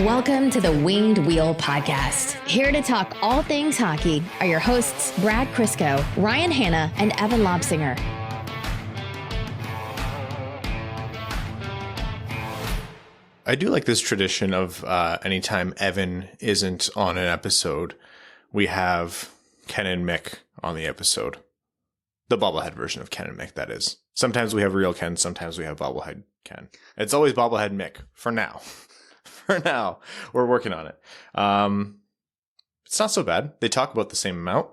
Welcome to the Winged Wheel Podcast. Here to talk all things hockey are your hosts, Brad Crisco, Ryan Hanna, and Evan Lobsinger. I do like this tradition of anytime Evan isn't on an episode, we have Ken and Mick on the episode. The bobblehead version of Ken and Mick, that is. Sometimes we have real Ken, sometimes we have bobblehead Ken. It's always bobblehead Mick, for now. For now, we're working on it. It's not so bad. They talk about the same amount.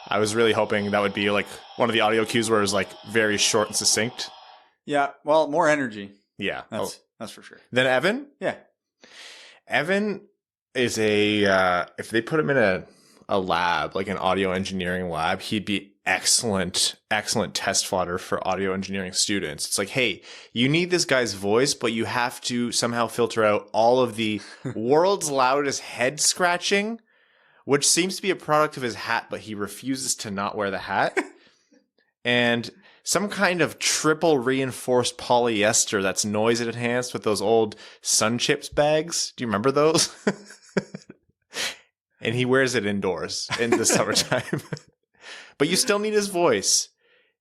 I was really hoping that would be like one of the audio cues where it was like very short and succinct. Yeah, well, more energy. Yeah. That's for sure. Then Evan? Yeah. Evan is if they put him in a lab, like an audio engineering lab, he'd be excellent test fodder for audio engineering students. It's like, hey, you need this guy's voice, but you have to somehow filter out all of the world's loudest head scratching, which seems to be a product of his hat, but he refuses to not wear the hat. And some kind of triple reinforced polyester that's noise enhanced with those old Sun Chips bags. Do you remember those? And he wears it indoors in the summertime. But you still need his voice.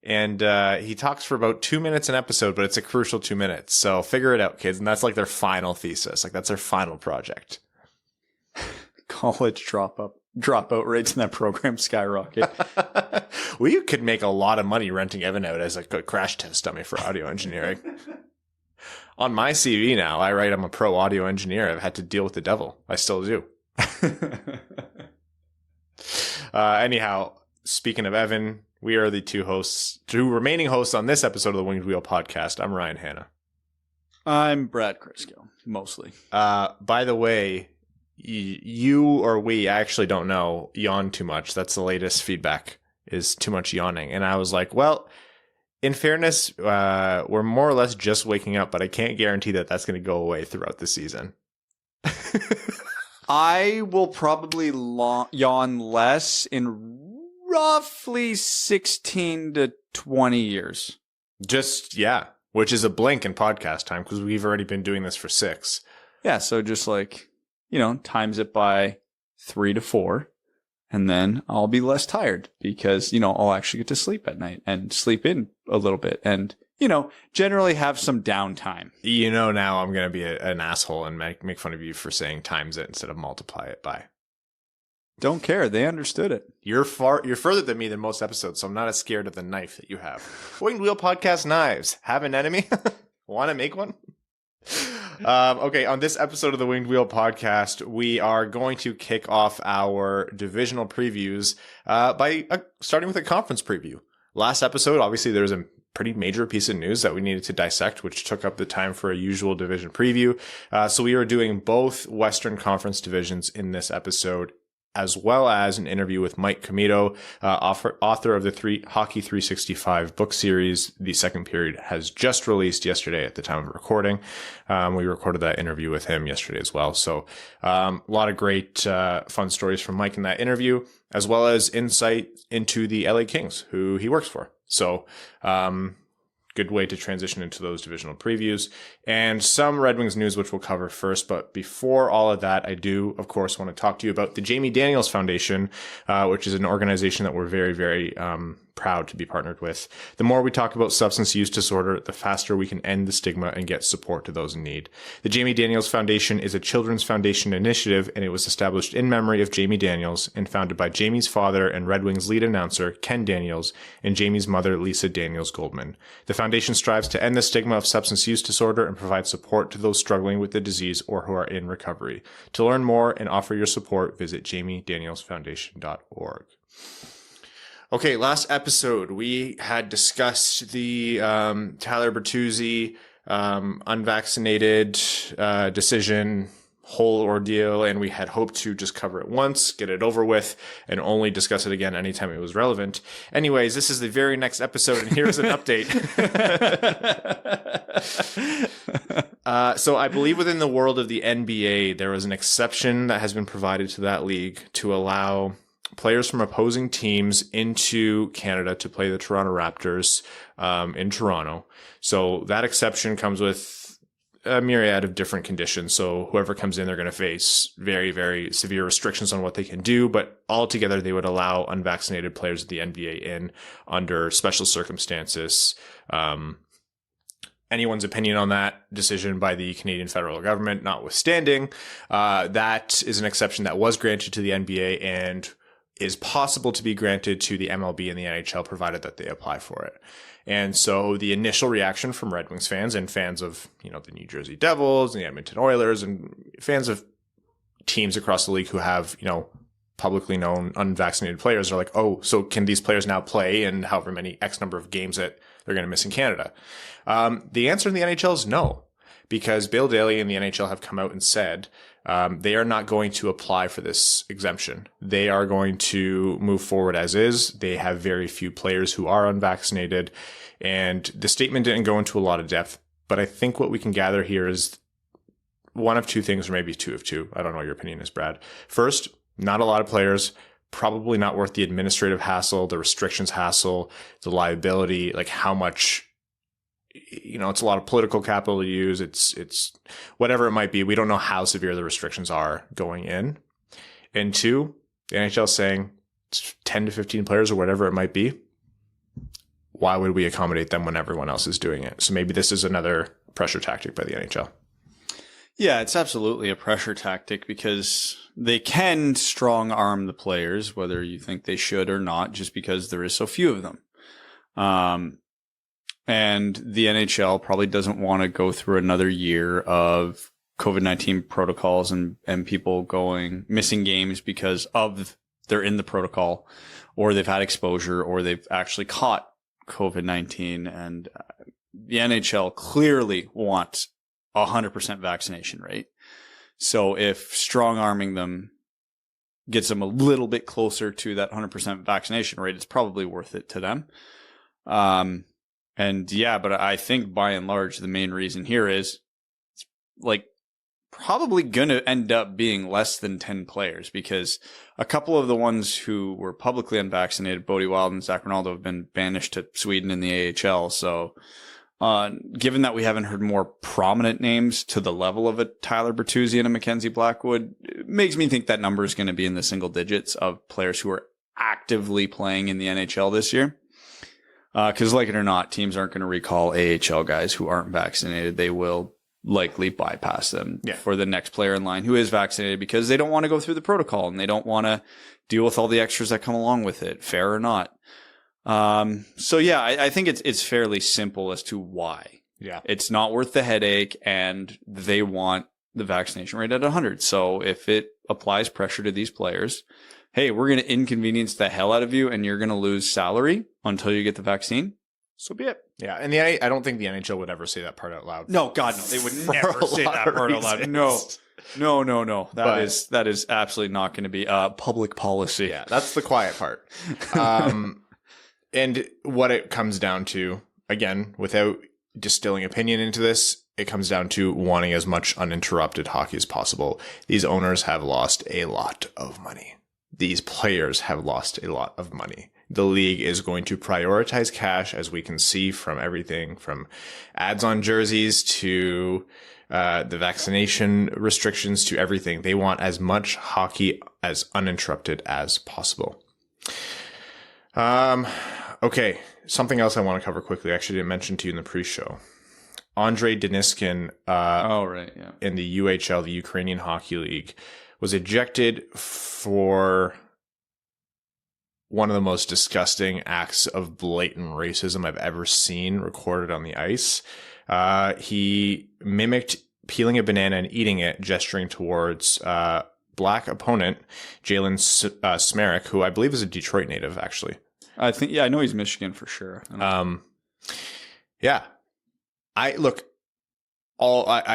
And he talks for about 2 minutes an episode, but it's a crucial 2 minutes. So figure it out, kids. And that's like their final thesis. Like that's their final project. College dropout rates in that program skyrocket. We could make a lot of money renting Evan out as like a crash test dummy for audio engineering. On my CV now, I write I'm a pro audio engineer. I've had to deal with the devil. I still do. Anyhow, speaking of Evan, we are the two remaining hosts on this episode of the Winged Wheel Podcast. I'm Ryan Hanna. I'm Brad Crisco, mostly. By the way, you or we, I actually don't know, yawn too much. That's the latest feedback, is too much yawning. And I was like, well, in fairness, we're more or less just waking up, but I can't guarantee that that's going to go away throughout the season. I will probably yawn less in roughly 16 to 20 years. Which is a blink in podcast time because we've already been doing this for 6. Yeah, so just like, times it by 3 to 4, and then I'll be less tired because, I'll actually get to sleep at night and sleep in a little bit and, generally have some downtime. Now I'm going to be an asshole and make fun of you for saying times it instead of multiply it by. Don't care. They understood it. You're further than me than most episodes, so I'm not as scared of the knife that you have. Winged Wheel Podcast knives. Have an enemy? Want to make one? Okay, on this episode of the Winged Wheel Podcast, we are going to kick off our divisional previews by starting with a conference preview. Last episode, obviously, there was a pretty major piece of news that we needed to dissect, which took up the time for a usual division preview. So we are doing both Western Conference divisions in this episode, as well as an interview with Mike Commito, author of the Hockey 365 book series. The second period has just released yesterday at the time of recording. We recorded that interview with him yesterday as well. So a lot of great fun stories from Mike in that interview, as well as insight into the LA Kings, who he works for. So good way to transition into those divisional previews and some Red Wings news, which we'll cover first. But before all of that, I do, of course, want to talk to you about the Jamie Daniels Foundation, which is an organization that we're very, very proud to be partnered with. The more we talk about substance use disorder, the faster we can end the stigma and get support to those in need. The Jamie Daniels Foundation is a children's foundation initiative, and it was established in memory of Jamie Daniels and founded by Jamie's father and Red Wings lead announcer, Ken Daniels, and Jamie's mother, Lisa Daniels Goldman. The foundation strives to end the stigma of substance use disorder and provide support to those struggling with the disease or who are in recovery. To learn more and offer your support, visit jamiedanielsfoundation.org. Okay, last episode, we had discussed the Tyler Bertuzzi unvaccinated decision, whole ordeal, and we had hoped to just cover it once, get it over with, and only discuss it again anytime it was relevant. Anyways, this is the very next episode, and here's an update. So I believe within the world of the NBA, there was an exception that has been provided to that league to allow players from opposing teams into Canada to play the Toronto Raptors in Toronto. So that exception comes with a myriad of different conditions. So whoever comes in, they're going to face very, very severe restrictions on what they can do. But altogether, they would allow unvaccinated players of the NBA in under special circumstances. Anyone's opinion on that decision by the Canadian federal government notwithstanding, that is an exception that was granted to the NBA and is possible to be granted to the MLB and the NHL, provided that they apply for it. And so the initial reaction from Red Wings fans and fans of, the New Jersey Devils and the Edmonton Oilers and fans of teams across the league who have, publicly known unvaccinated players are like, oh, so can these players now play in however many X number of games that they're going to miss in Canada? The answer in the NHL is no, because Bill Daly and the NHL have come out and said they are not going to apply for this exemption. They are going to move forward as is. They have very few players who are unvaccinated, and the statement didn't go into a lot of depth, but I think what we can gather here is one of two things, or maybe two of two. I don't know what your opinion is, Brad. First, not a lot of players, probably not worth the administrative hassle, the restrictions hassle, the liability, like how much, it's a lot of political capital to use. It's whatever it might be. We don't know how severe the restrictions are going in. And two, the NHL is saying it's 10 to 15 players or whatever it might be. Why would we accommodate them when everyone else is doing it? So maybe this is another pressure tactic by the NHL. Yeah, it's absolutely a pressure tactic because they can strong arm the players, whether you think they should or not, just because there is so few of them. And the NHL probably doesn't want to go through another year of COVID-19 protocols and people missing games because they're in the protocol, or they've had exposure, or they've actually caught COVID-19. And the NHL clearly wants 100% vaccination rate. So if strong arming them gets them a little bit closer to that 100% vaccination rate, it's probably worth it to them. But I think by and large, the main reason here is it's probably going to end up being less than 10 players, because a couple of the ones who were publicly unvaccinated, Bodie Wild and Zach Ronaldo, have been banished to Sweden in the AHL. So given that we haven't heard more prominent names to the level of a Tyler Bertuzzi and a Mackenzie Blackwood, it makes me think that number is going to be in the single digits of players who are actively playing in the NHL this year. Because like it or not, teams aren't going to recall AHL guys who aren't vaccinated. They will likely bypass them for the next player in line who is vaccinated, because they don't want to go through the protocol and they don't want to deal with all the extras that come along with it, fair or not. I think it's fairly simple as to why. Yeah. It's not worth the headache, and they want the vaccination rate at 100. So if it applies pressure to these players, hey, we're going to inconvenience the hell out of you and you're going to lose salary until you get the vaccine, so be it. Yeah, and I don't think the NHL would ever say that part out loud. No, God, no. They would never say that part out loud. No. That is absolutely not going to be public policy. Yeah, that's the quiet part. And what it comes down to, again, without distilling opinion into this, it comes down to wanting as much uninterrupted hockey as possible. These owners have lost a lot of money. These players have lost a lot of money. The league is going to prioritize cash, as we can see from everything from ads on jerseys to the vaccination restrictions to everything. They want as much hockey as uninterrupted as possible. Okay, something else I want to cover quickly. I actually didn't mention to you in the pre-show. Andrei Deniskin in the UHL, the Ukrainian Hockey League, was ejected for one of the most disgusting acts of blatant racism I've ever seen recorded on the ice. He mimicked peeling a banana and eating it, gesturing towards black opponent Jalen Smerik, who I believe is a Detroit native, actually. I know he's Michigan for sure. I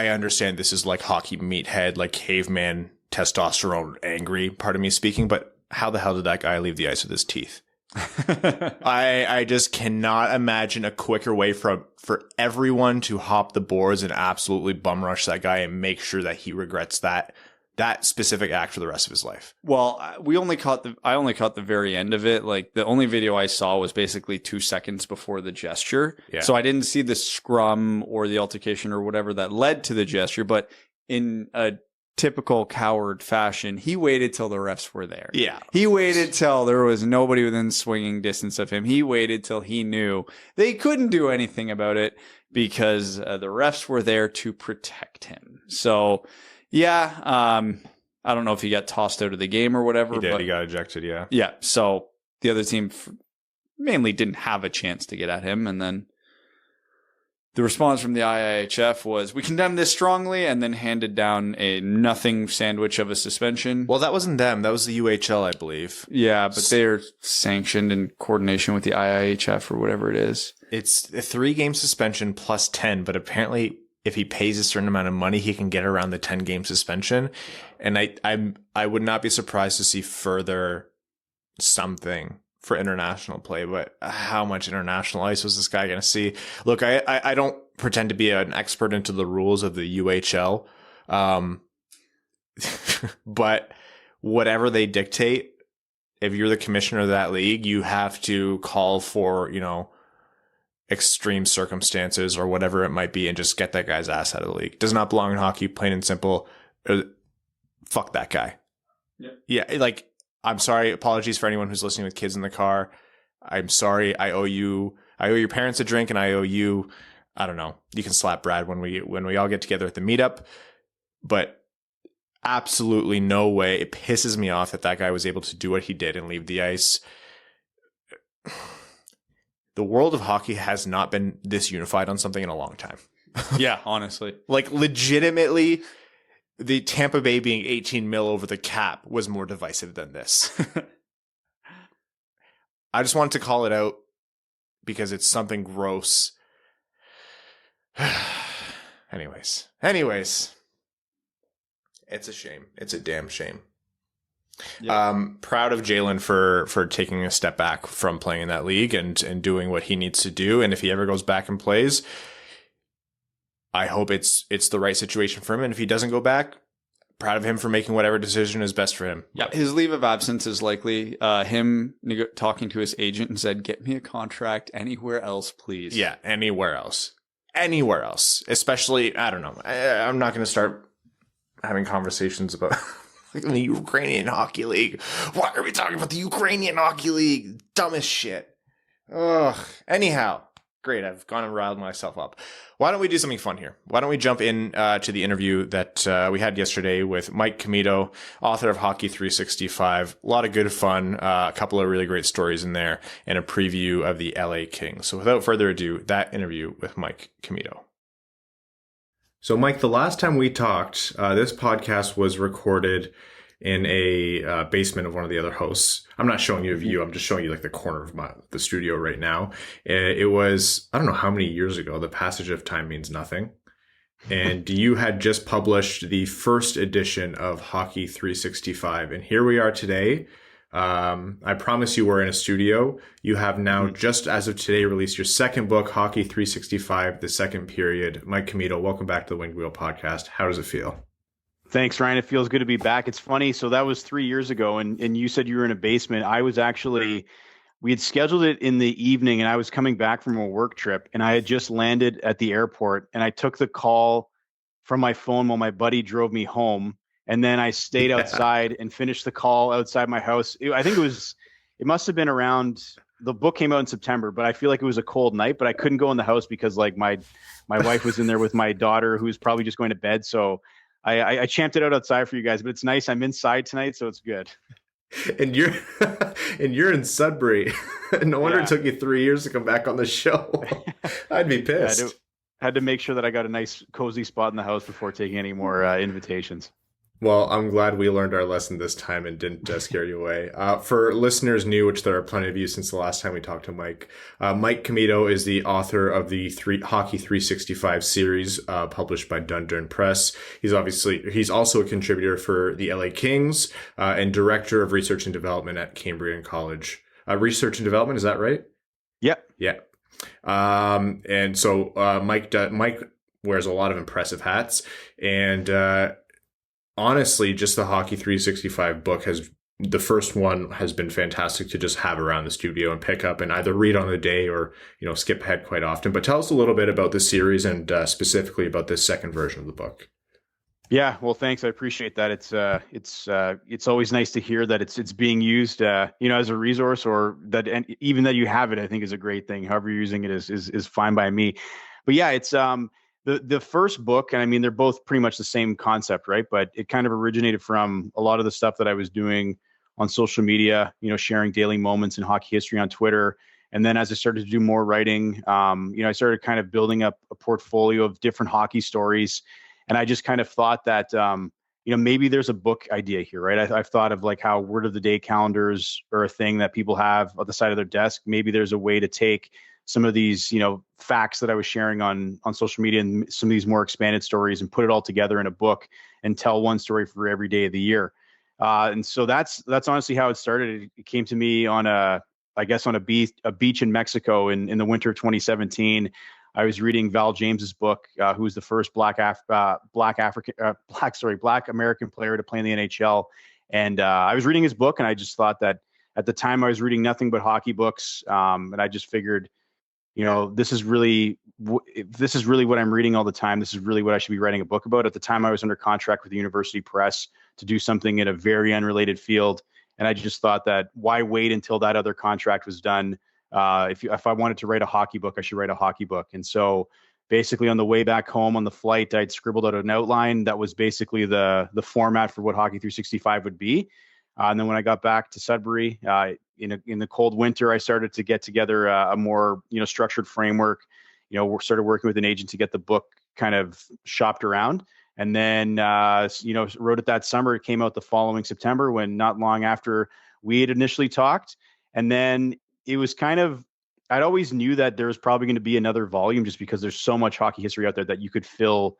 understand this is like hockey meathead, like caveman testosterone angry part of me speaking, but how the hell did that guy leave the ice with his teeth? I just cannot imagine a quicker way for everyone to hop the boards and absolutely bum rush that guy and make sure that he regrets that that specific act for the rest of his life. Well, I only caught the very end of it. Like the only video I saw was basically 2 seconds before the gesture. Yeah. So I didn't see the scrum or the altercation or whatever that led to the gesture, but in a typical coward fashion, he waited till the refs were there. Yeah. He waited till there was nobody within swinging distance of him. He waited till he knew they couldn't do anything about it because the refs were there to protect him. So, yeah, I don't know if he got tossed out of the game or whatever. He did. But He got ejected, yeah. yeah, so the other team mainly didn't have a chance to get at him, and then the response from the IIHF was, we condemn this strongly, and then handed down a nothing sandwich of a suspension. Well, that wasn't them. That was the UHL, I believe. Yeah, but they're sanctioned in coordination with the IIHF or whatever it is. It's a 3-game suspension plus 10, but apparently if he pays a certain amount of money, he can get around the 10-game suspension. And I would not be surprised to see further something for international play, but how much international ice was this guy going to see? Look, I don't pretend to be an expert into the rules of the UHL, but whatever they dictate, if you're the commissioner of that league, you have to call for, extreme circumstances or whatever it might be and just get that guy's ass out of the league. Does not belong in hockey, plain and simple. Fuck that guy. Yeah, like, I'm sorry. Apologies for anyone who's listening with kids in the car. I'm sorry. I owe your parents a drink, and I owe you, I don't know. You can slap Brad when we all get together at the meetup, but absolutely no way. It pisses me off that guy was able to do what he did and leave the ice. The world of hockey has not been this unified on something in a long time. Yeah, honestly. Like, legitimately, the Tampa Bay being 18 mil over the cap was more divisive than this. I just wanted to call it out because it's something gross. Anyways, it's a shame. It's a damn shame. Yeah. Proud of Jalen for taking a step back from playing in that league and doing what he needs to do. And if he ever goes back and plays, I hope it's the right situation for him. And if he doesn't go back, proud of him for making whatever decision is best for him. Yeah, his leave of absence is likely him talking to his agent and said, "Get me a contract anywhere else, please." Yeah, anywhere else. Especially, I don't know. I'm not going to start having conversations about the Ukrainian Hockey League. Why are we talking about the Ukrainian Hockey League? Dumbest shit. Ugh. Anyhow. Great, I've gone and riled myself up. Why don't we do something fun here? Why don't we jump in to the interview that we had yesterday with Mike Commito, author of Hockey 365. A lot of good fun, a couple of really great stories in there, and a preview of the LA Kings. So without further ado, that interview with Mike Commito. So Mike, the last time we talked, this podcast was recorded in a basement of one of the other hosts. I'm not showing you a view. I'm just showing you like the corner of the studio right now. It was, I don't know how many years ago. The passage of time means nothing. And you had just published the first edition of Hockey 365. And here we are today. I promise you we're in a studio. You have now, just as of today, released your second book, Hockey 365, The Second Period. Mike Camito, welcome back to the Winged Wheel Podcast. How does it feel? Thanks, Ryan. It feels good to be back. It's funny. So that was 3 years ago, and you said you were in a basement. I was actually, we had scheduled it in the evening, and I was coming back from a work trip, and I had just landed at the airport, and I took the call from my phone while my buddy drove me home, and then I stayed outside and finished the call outside my house. I think it must have been around, the book came out in September, but I feel like it was a cold night, but I couldn't go in the house because like my wife was in there with my daughter who was probably just going to bed. So I champed it out outside for you guys, but it's nice. I'm inside tonight, so it's good. And you're in Sudbury. No wonder it took you 3 years to come back on the show. I'd be pissed. Had to make sure that I got a nice cozy spot in the house before taking any more invitations. Well, I'm glad we learned our lesson this time and didn't scare you away. For listeners new, which there are plenty of you since the last time we talked to Mike, Mike Commito is the author of the Hockey 365 series published by Dundurn Press. He's also a contributor for the LA Kings and director of research and development at Cambrian College. Research and development, is that right? Yep. Yeah. And so Mike wears a lot of impressive hats, and honestly, just the Hockey 365 book the first one has been fantastic to just have around the studio and pick up and either read on the day or, skip ahead quite often. But tell us a little bit about this series and specifically about this second version of the book. Yeah, well, thanks. I appreciate that. It's always nice to hear that it's being used, as a resource, or that, and even that you have it, I think is a great thing. However you're using it is fine by me. But yeah, it's the first book, and I mean they're both pretty much the same concept, right? But it kind of originated from a lot of the stuff that I was doing on social media, sharing daily moments in hockey history on Twitter. And then as I started to do more writing, I started kind of building up a portfolio of different hockey stories. And I just kind of thought that, maybe there's a book idea here, right? I've thought of like how word of the day calendars are a thing that people have on the side of their desk. Maybe there's a way to take some of these, facts that I was sharing on social media and some of these more expanded stories and put it all together in a book and tell one story for every day of the year. And so that's honestly how it started. It came to me on a beach in Mexico in the winter of 2017. I was reading Val James's book, who was the first Black American player to play in the NHL. And I was reading his book, and I just thought that at the time I was reading nothing but hockey books, and I just figured, this is really what I'm reading all the time. This is really what I should be writing a book about. At the time, I was under contract with the University Press to do something in a very unrelated field, and I just thought that why wait until that other contract was done? If I wanted to write a hockey book, I should write a hockey book. And so basically on the way back home on the flight, I'd scribbled out an outline that was basically the format for what Hockey 365 would be. And then when I got back to Sudbury in the cold winter, I started to get together a more, structured framework. We started working with an agent to get the book kind of shopped around. And then, wrote it that summer. It came out the following September, when not long after we had initially talked. And then it was kind of, I'd always knew that there was probably going to be another volume, just because there's so much hockey history out there that you could fill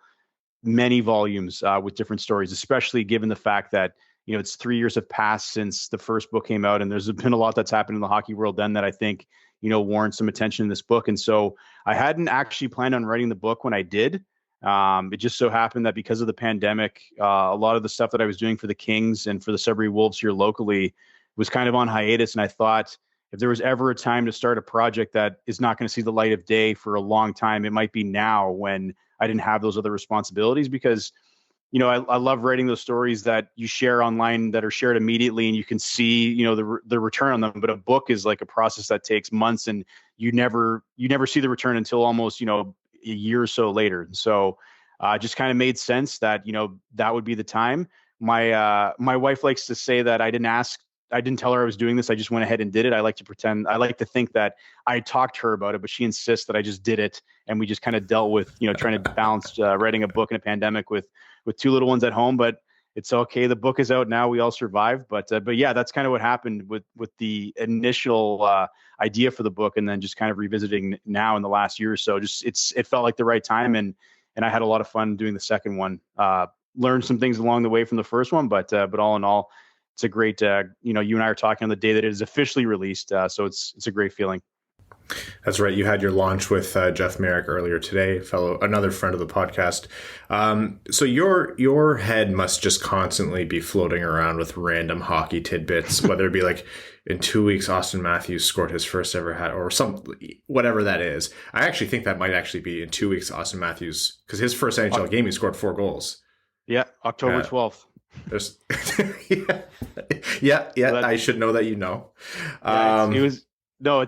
many volumes with different stories, especially given the fact that, it's 3 years have passed since the first book came out, and there's been a lot that's happened in the hockey world then that I think, warrants some attention in this book. And so I hadn't actually planned on writing the book when I did. It just so happened that because of the pandemic, a lot of the stuff that I was doing for the Kings and for the Sudbury Wolves here locally was kind of on hiatus. And I thought, if there was ever a time to start a project that is not going to see the light of day for a long time, it might be now, when I didn't have those other responsibilities. Because, I love writing those stories that you share online that are shared immediately and you can see, the return on them. But a book is like a process that takes months, and you never see the return until almost, a year or so later. And so it just kind of made sense that, that would be the time. My wife likes to say that I didn't tell her I was doing this. I just went ahead and did it. I like to think that I talked to her about it, but she insists that I just did it. And we just kind of dealt with, trying to balance writing a book in a pandemic with two little ones at home. But it's okay. The book is out now. We all survived. But yeah, that's kind of what happened with the initial idea for the book, and then just kind of revisiting now in the last year or so. It felt like the right time, and I had a lot of fun doing the second one. Learned some things along the way from the first one, but all in all, it's a great, you and I are talking on the day that it is officially released. So it's a great feeling. That's right. You had your launch with Jeff Merrick earlier today, another friend of the podcast. So your head must just constantly be floating around with random hockey tidbits, whether it be like in 2 weeks, Austin Matthews scored his first ever hat, or whatever that is. I actually think that might actually be in 2 weeks, Austin Matthews, because his first NHL game, he scored 4 goals. Yeah. October 12th. There's yeah. So I should know that,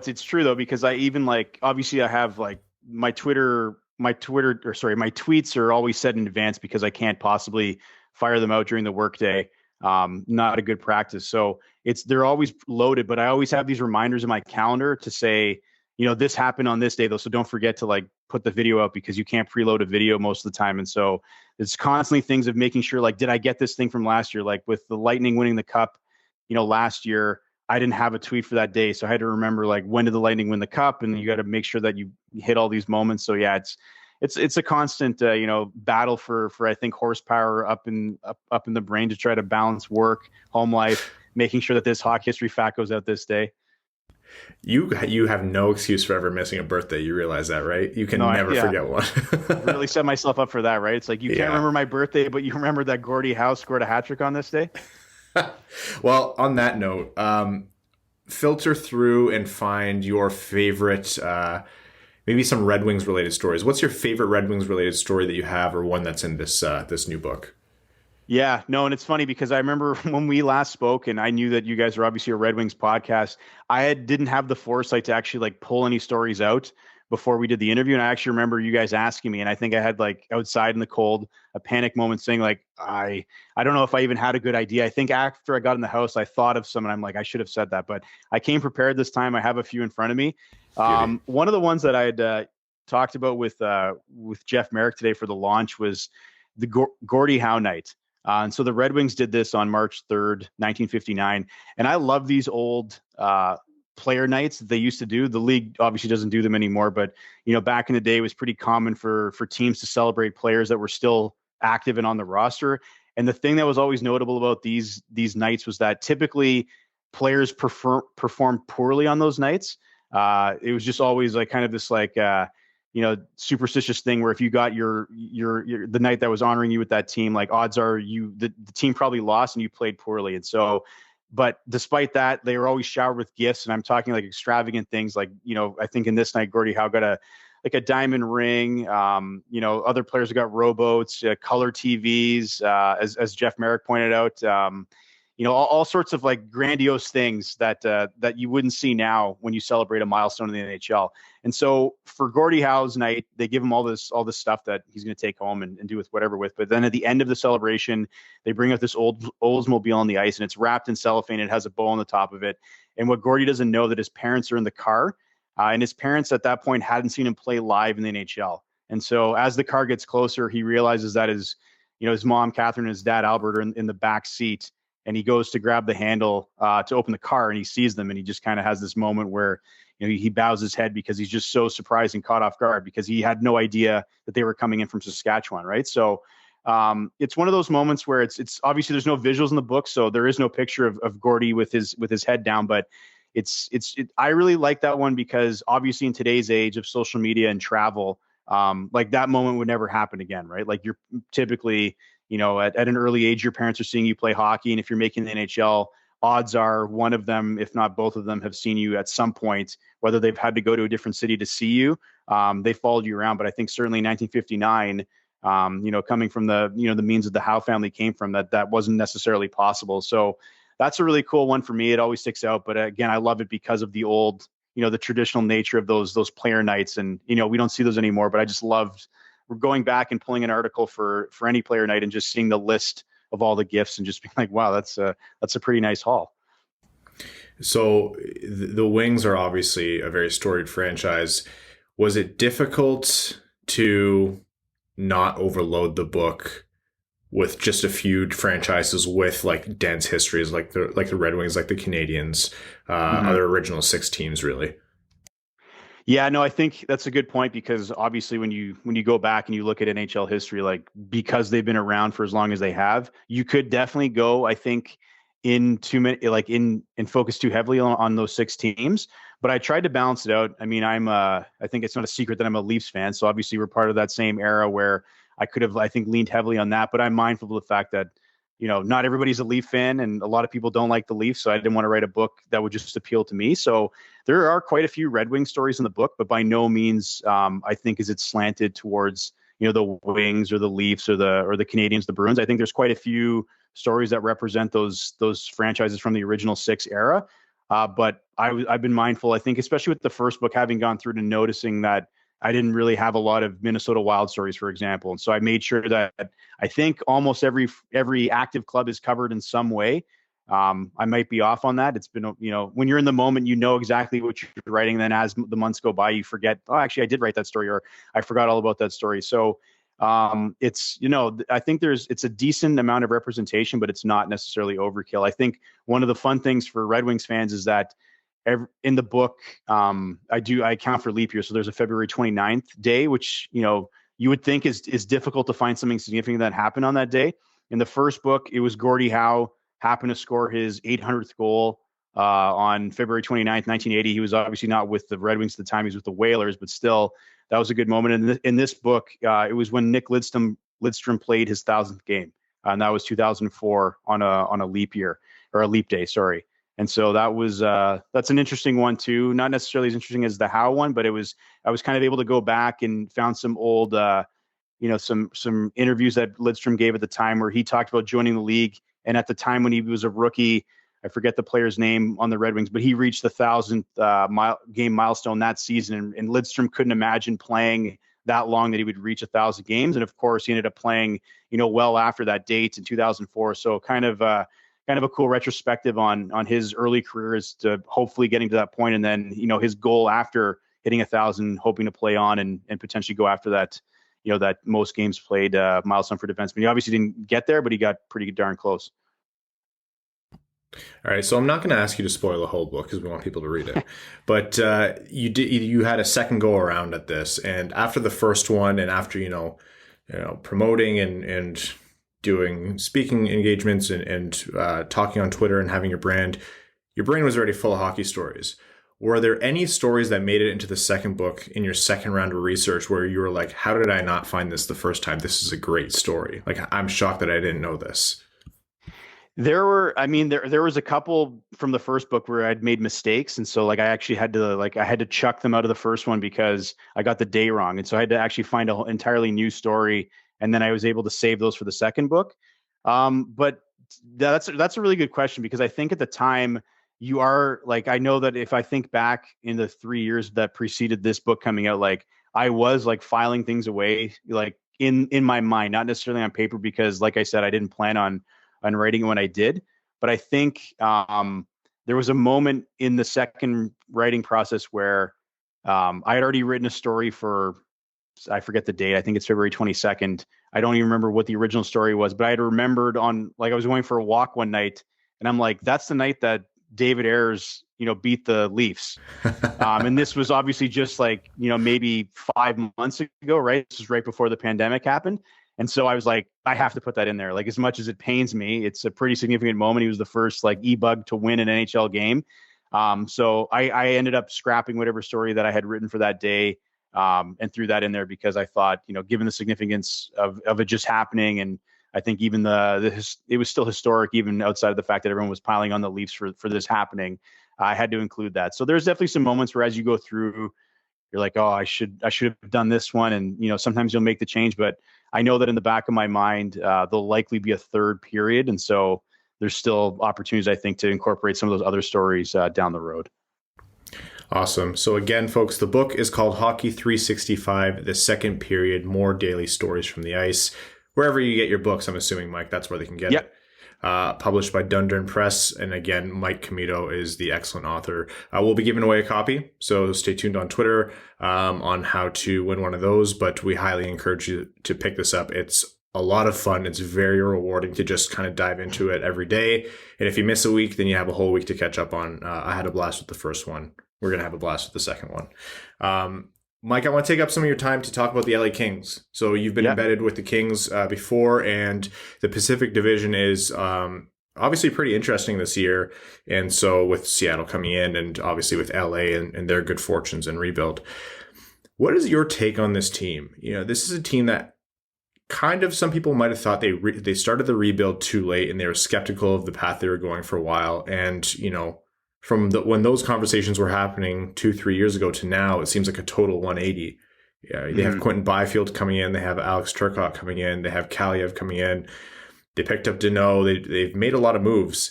it's true though, because I even obviously I have my tweets are always set in advance because I can't possibly fire them out during the workday. Not a good practice. So they're always loaded, but I always have these reminders in my calendar to say, this happened on this day though. So don't forget to put the video out, because you can't preload a video most of the time. And so it's constantly things of making sure, did I get this thing from last year? Like with the Lightning winning the cup, last year, I didn't have a tweet for that day. So I had to remember, when did the Lightning win the cup? And you got to make sure that you hit all these moments. So yeah, it's a constant, battle for I think horsepower up in the brain to try to balance work, home life, making sure that this hockey history fact goes out this day. You have no excuse for ever missing a birthday. You realize that, right? You can never forget one. Really set myself up for that, right? It's like you can't remember my birthday, but you remember that Gordie Howe scored a hat trick on this day. Well, on that note, filter through and find your favorite, maybe some Red Wings related stories. What's your favorite Red Wings related story that you have, or one that's in this new book? Yeah, no, and it's funny because I remember when we last spoke, and I knew that you guys are obviously a Red Wings podcast. Didn't have the foresight to actually like pull any stories out before we did the interview, and I actually remember you guys asking me, and I think I had like outside in the cold a panic moment, saying like I don't know if I even had a good idea. I think after I got in the house, I thought of some, and I'm like I should have said that, but I came prepared this time. I have a few in front of me. One of the ones that I had talked about with Jeff Merrick today for the launch was the Gordie Howe night. And so the Red Wings did this on March 3rd, 1959. And I love these old player nights that they used to do. The league obviously doesn't do them anymore, but back in the day, it was pretty common for teams to celebrate players that were still active and on the roster. And the thing that was always notable about these nights was that typically players performed poorly on those nights. It was just always like kind of this like superstitious thing where if you got your the night that was honoring you with that team, like odds are the team probably lost and you played poorly. And so, but despite that, they were always showered with gifts, and I'm talking like extravagant things. Like I think in this night, Gordie Howe got a diamond ring. Other players got rowboats, color TVs, as Jeff Merrick pointed out. All sorts of like grandiose things that you wouldn't see now when you celebrate a milestone in the NHL. And so for Gordie Howe's night, they give him all this stuff that he's going to take home and do with whatever with. But then at the end of the celebration, they bring out this old Oldsmobile on the ice, and it's wrapped in cellophane. It has a bow on the top of it. And what Gordie doesn't know that his parents are in the car, and his parents at that point hadn't seen him play live in the NHL. And so as the car gets closer, he realizes that his mom, Catherine, and his dad, Albert, are in the back seat. And he goes to grab the handle to open the car, and he sees them, and he just kind of has this moment where he bows his head because he's just so surprised and caught off guard because he had no idea that they were coming in from Saskatchewan, right? So it's one of those moments where it's obviously there's no visuals in the book, so there is no picture of Gordie with his head down, but I really like that one because obviously in today's age of social media and travel, like that moment would never happen again, right? Like you're typically at an early age, your parents are seeing you play hockey. And if you're making the NHL, odds are one of them, if not both of them, have seen you at some point, whether they've had to go to a different city to see you. They followed you around. But I think certainly in 1959, coming from the means that the Howe family came from, that wasn't necessarily possible. So that's a really cool one for me. It always sticks out. But again, I love it because of the old, the traditional nature of those player nights. And, we don't see those anymore. But I just loved we're going back and pulling an article for any player night and just seeing the list of all the gifts and just being like, wow, that's a pretty nice haul. So the Wings are obviously a very storied franchise. Was it difficult to not overload the book with just a few franchises with like dense histories, like the Red Wings, like the Canadiens, other original six teams, really? Yeah, no, I think that's a good point because obviously when you go back and you look at NHL history, like because they've been around for as long as they have, you could definitely go, I think, in too many, like in focus too heavily on those six teams. But I tried to balance it out. I mean, I think it's not a secret that I'm a Leafs fan, so obviously we're part of that same era where I could have, I think, leaned heavily on that. But I'm mindful of the fact that not everybody's a Leaf fan and a lot of people don't like the Leafs. So I didn't want to write a book that would just appeal to me. So there are quite a few Red Wing stories in the book, but by no means, I think, is it slanted towards, the Wings or the Leafs or the Canadiens, the Bruins. I think there's quite a few stories that represent those franchises from the original six era. But I've been mindful, I think, especially with the first book, having gone through to noticing that I didn't really have a lot of Minnesota Wild stories, for example. And so I made sure that I think almost every active club is covered in some way. I might be off on that. It's been, when you're in the moment, exactly what you're writing. Then as the months go by, you forget, oh, actually I did write that story, or I forgot all about that story. So it's, I think it's a decent amount of representation, but it's not necessarily overkill. I think one of the fun things for Red Wings fans is that in the book, I account for leap year. So there's a February 29th day, which, you would think is difficult to find something significant that happened on that day. In the first book, it was Gordie Howe happened to score his 800th goal on February 29th, 1980. He was obviously not with the Red Wings at the time. He was with the Whalers, but still, that was a good moment. And in this book, it was when Nick Lidstrom played his 1,000th game. And that was 2004 on a leap year, or a leap day, sorry. And so that's an interesting one too. Not necessarily as interesting as the Howe one, but I was kind of able to go back and found some old, some interviews that Lidstrom gave at the time where he talked about joining the league. And at the time when he was a rookie, I forget the player's name on the Red Wings, but he reached the 1,000th game milestone that season. And Lidstrom couldn't imagine playing that long that he would reach 1,000 games. And of course, he ended up playing, well after that date in 2004. So kind of a cool retrospective on his early career as to hopefully getting to that point. And then, his goal after hitting 1,000, hoping to play on and potentially go after that, that most games played milestone for defenseman. He obviously didn't get there, but he got pretty darn close. All right, so I'm not going to ask you to spoil the whole book because we want people to read it. But you had a second go around at this, and after the first one, and after promoting and doing speaking engagements and talking on Twitter and having your brain was already full of hockey stories. Were there any stories that made it into the second book in your second round of research where you were like, "How did I not find this the first time? This is a great story. Like, I'm shocked that I didn't know this." There was a couple from the first book where I'd made mistakes. And so I actually had to chuck them out of the first one because I got the day wrong. And so I had to actually find an entirely new story. And then I was able to save those for the second book. But that's a really good question, because I think at the time you are I know that if I think back in the 3 years that preceded this book coming out, I was filing things away, in my mind, not necessarily on paper, because like I said, I didn't plan on writing it when I did. But I think there was a moment in the second writing process where I had already written a story for, I forget the date, I think it's February 22nd. I don't even remember what the original story was, but I had remembered I was going for a walk one night, and I'm like, that's the night that David Ayres, beat the Leafs. And this was obviously just maybe 5 months ago, right? This was right before the pandemic happened. And so I was like, I have to put that in there. As much as it pains me, it's a pretty significant moment. He was the first E-Bug to win an NHL game. So I ended up scrapping whatever story that I had written for that day and threw that in there because I thought, given the significance of it just happening, and I think even it was still historic, even outside of the fact that everyone was piling on the Leafs for this happening. I had to include that. So there's definitely some moments where as you go through, you're like, oh, I should have done this one. And, sometimes you'll make the change, but I know that in the back of my mind, there'll likely be a third period. And so there's still opportunities, I think, to incorporate some of those other stories down the road. Awesome. So again, folks, the book is called Hockey 365, The Second Period, More Daily Stories from the Ice. Wherever you get your books, I'm assuming, Mike, that's where they can get it. Published by Dundurn Press. And again, Mike Camito is the excellent author. We'll be giving away a copy, so stay tuned on Twitter on how to win one of those. But we highly encourage you to pick this up. It's a lot of fun. It's very rewarding to just kind of dive into it every day. And if you miss a week, then you have a whole week to catch up on. I had a blast with the first one. We're going to have a blast with the second one. Mike, I want to take up some of your time to talk about the LA Kings. So you've been embedded with the Kings before, and the Pacific Division is obviously pretty interesting this year. And so with Seattle coming in, and obviously with LA and their good fortunes and rebuild, what is your take on this team? This is a team that kind of some people might have thought they started the rebuild too late, and they were skeptical of the path they were going for a while. And, from when those conversations were happening 2-3 years ago to now, it seems like a total 180. They have Quentin Byfield coming in. They have Alex Turcotte coming in. They have Kaliev coming in. They picked up Deneau. They've made a lot of moves.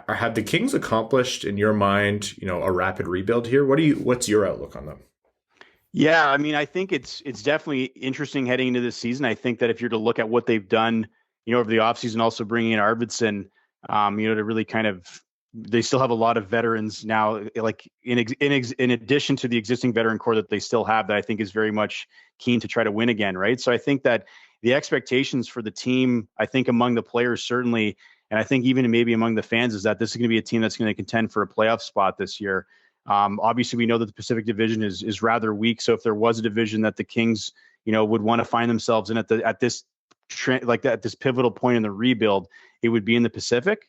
Have the Kings accomplished, in your mind, a rapid rebuild here? What's your outlook on them? Yeah, I think it's definitely interesting heading into this season. I think that if you're to look at what they've done, over the offseason, also bringing in Arvidsson, to really kind of, they still have a lot of veterans now, in addition to the existing veteran core that they still have, that I think is very much keen to try to win again, right? So I think that the expectations for the team, I think among the players certainly, and I think even maybe among the fans, is that this is going to be a team that's going to contend for a playoff spot this year. Obviously, we know that the Pacific Division is rather weak. So if there was a division that the Kings, would want to find themselves in at this pivotal point in the rebuild, it would be in the Pacific.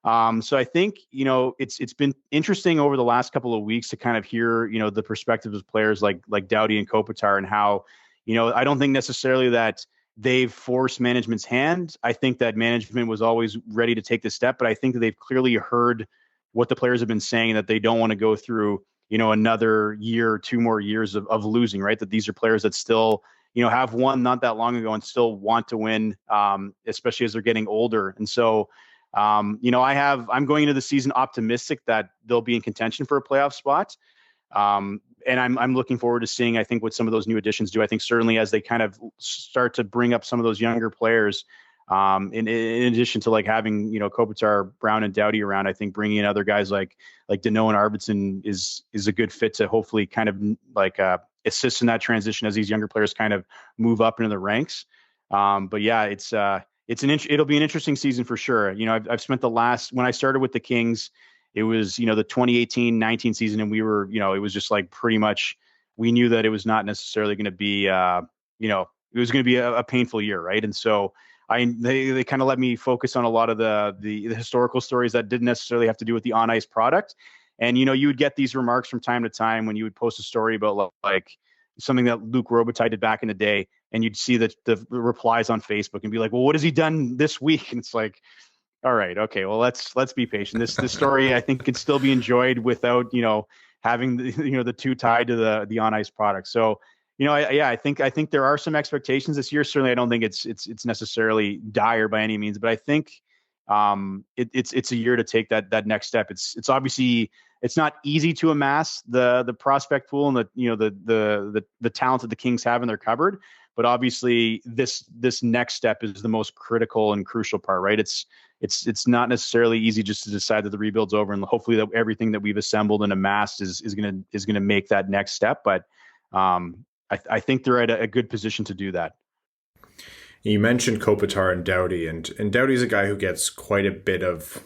So I think, it's been interesting over the last couple of weeks to kind of hear, the perspectives of players like Doughty and Kopitar, and how, I don't think necessarily that they've forced management's hand. I think that management was always ready to take the step, but I think that they've clearly heard what the players have been saying, that they don't want to go through, another year or 2 more years of losing, right? That these are players that still, have won not that long ago and still want to win, especially as they're getting older. And so, I'm going into the season optimistic that they'll be in contention for a playoff spot. And I'm looking forward to seeing, I think, what some of those new additions do. I think certainly as they kind of start to bring up some of those younger players, in addition to like having, Kopitar, Brown, and Doughty around, I think bringing in other guys like Danault and Arvidsson is a good fit to hopefully kind of like assist in that transition as these younger players kind of move up into the ranks. But yeah, it'll be an interesting season for sure. I've spent when I started with the Kings, it was, the 2018-19 season, and we were, it was just like pretty much, we knew that it was not necessarily going to be, it was going to be a painful year, right? And so they kind of let me focus on a lot of the historical stories that didn't necessarily have to do with the on ice product. And, you would get these remarks from time to time when you would post a story about like something that Luc Robitaille did back in the day, and you'd see the replies on Facebook and be like, well, what has he done this week? And it's like, all right, okay, well, let's be patient. This story, I think, could still be enjoyed without, having the two tied to the on ice product. So, I think there are some expectations this year. Certainly, I don't think it's necessarily dire by any means, but I think it's a year to take that next step. It's obviously, it's not easy to amass the prospect pool and the talent that the Kings have in their cupboard, but obviously this next step is the most critical and crucial part, right? It's not necessarily easy just to decide that the rebuild's over, and hopefully that everything that we've assembled and amassed is gonna make that next step. But I think they're at a good position to do that. You mentioned Kopitar and Doughty, and Doughty's a guy who gets quite a bit of.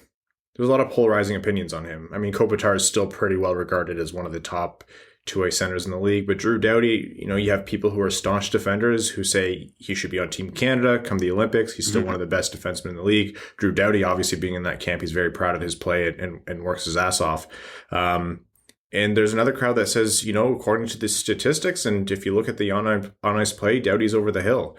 There's a lot of polarizing opinions on him. I mean, Kopitar is still pretty well regarded as one of the top two-way centers in the league, but Drew Doughty, you have people who are staunch defenders who say he should be on Team Canada come the Olympics. He's still one of the best defensemen in the league. Drew Doughty, obviously being in that camp, he's very proud of his play and works his ass off. And there's another crowd that says, according to the statistics, and if you look at the on-ice play, Doughty's over the hill.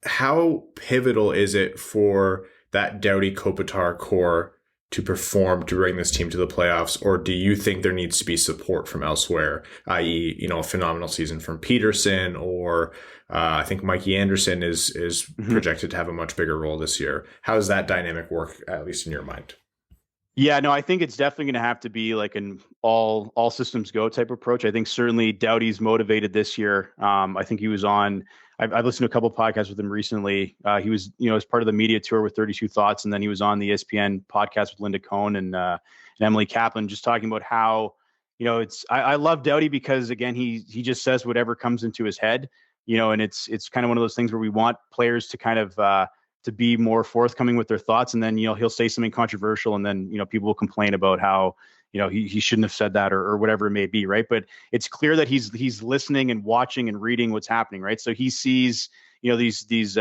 How pivotal is it for that Doughty Kopitar core to perform to bring this team to the playoffs, or do you think there needs to be support from elsewhere, i.e., a phenomenal season from Peterson, or I think Mikey Anderson is projected to have a much bigger role this year? How does that dynamic work, at least in your mind? Yeah, no, I think it's definitely going to have to be like an all systems go type approach. I think certainly Doughty's motivated this year. I think he was on. I've listened to a couple of podcasts with him recently. He was, as part of the media tour with 32 Thoughts, and then he was on the ESPN podcast with Linda Cohn and Emily Kaplan, just talking about how, I love Doughty because, again, he just says whatever comes into his head, and it's kind of one of those things where we want players to kind of to be more forthcoming with their thoughts, and then he'll say something controversial, and then people will complain about how he shouldn't have said that or whatever it may be, right? But it's clear that he's listening and watching and reading what's happening, right? So he sees these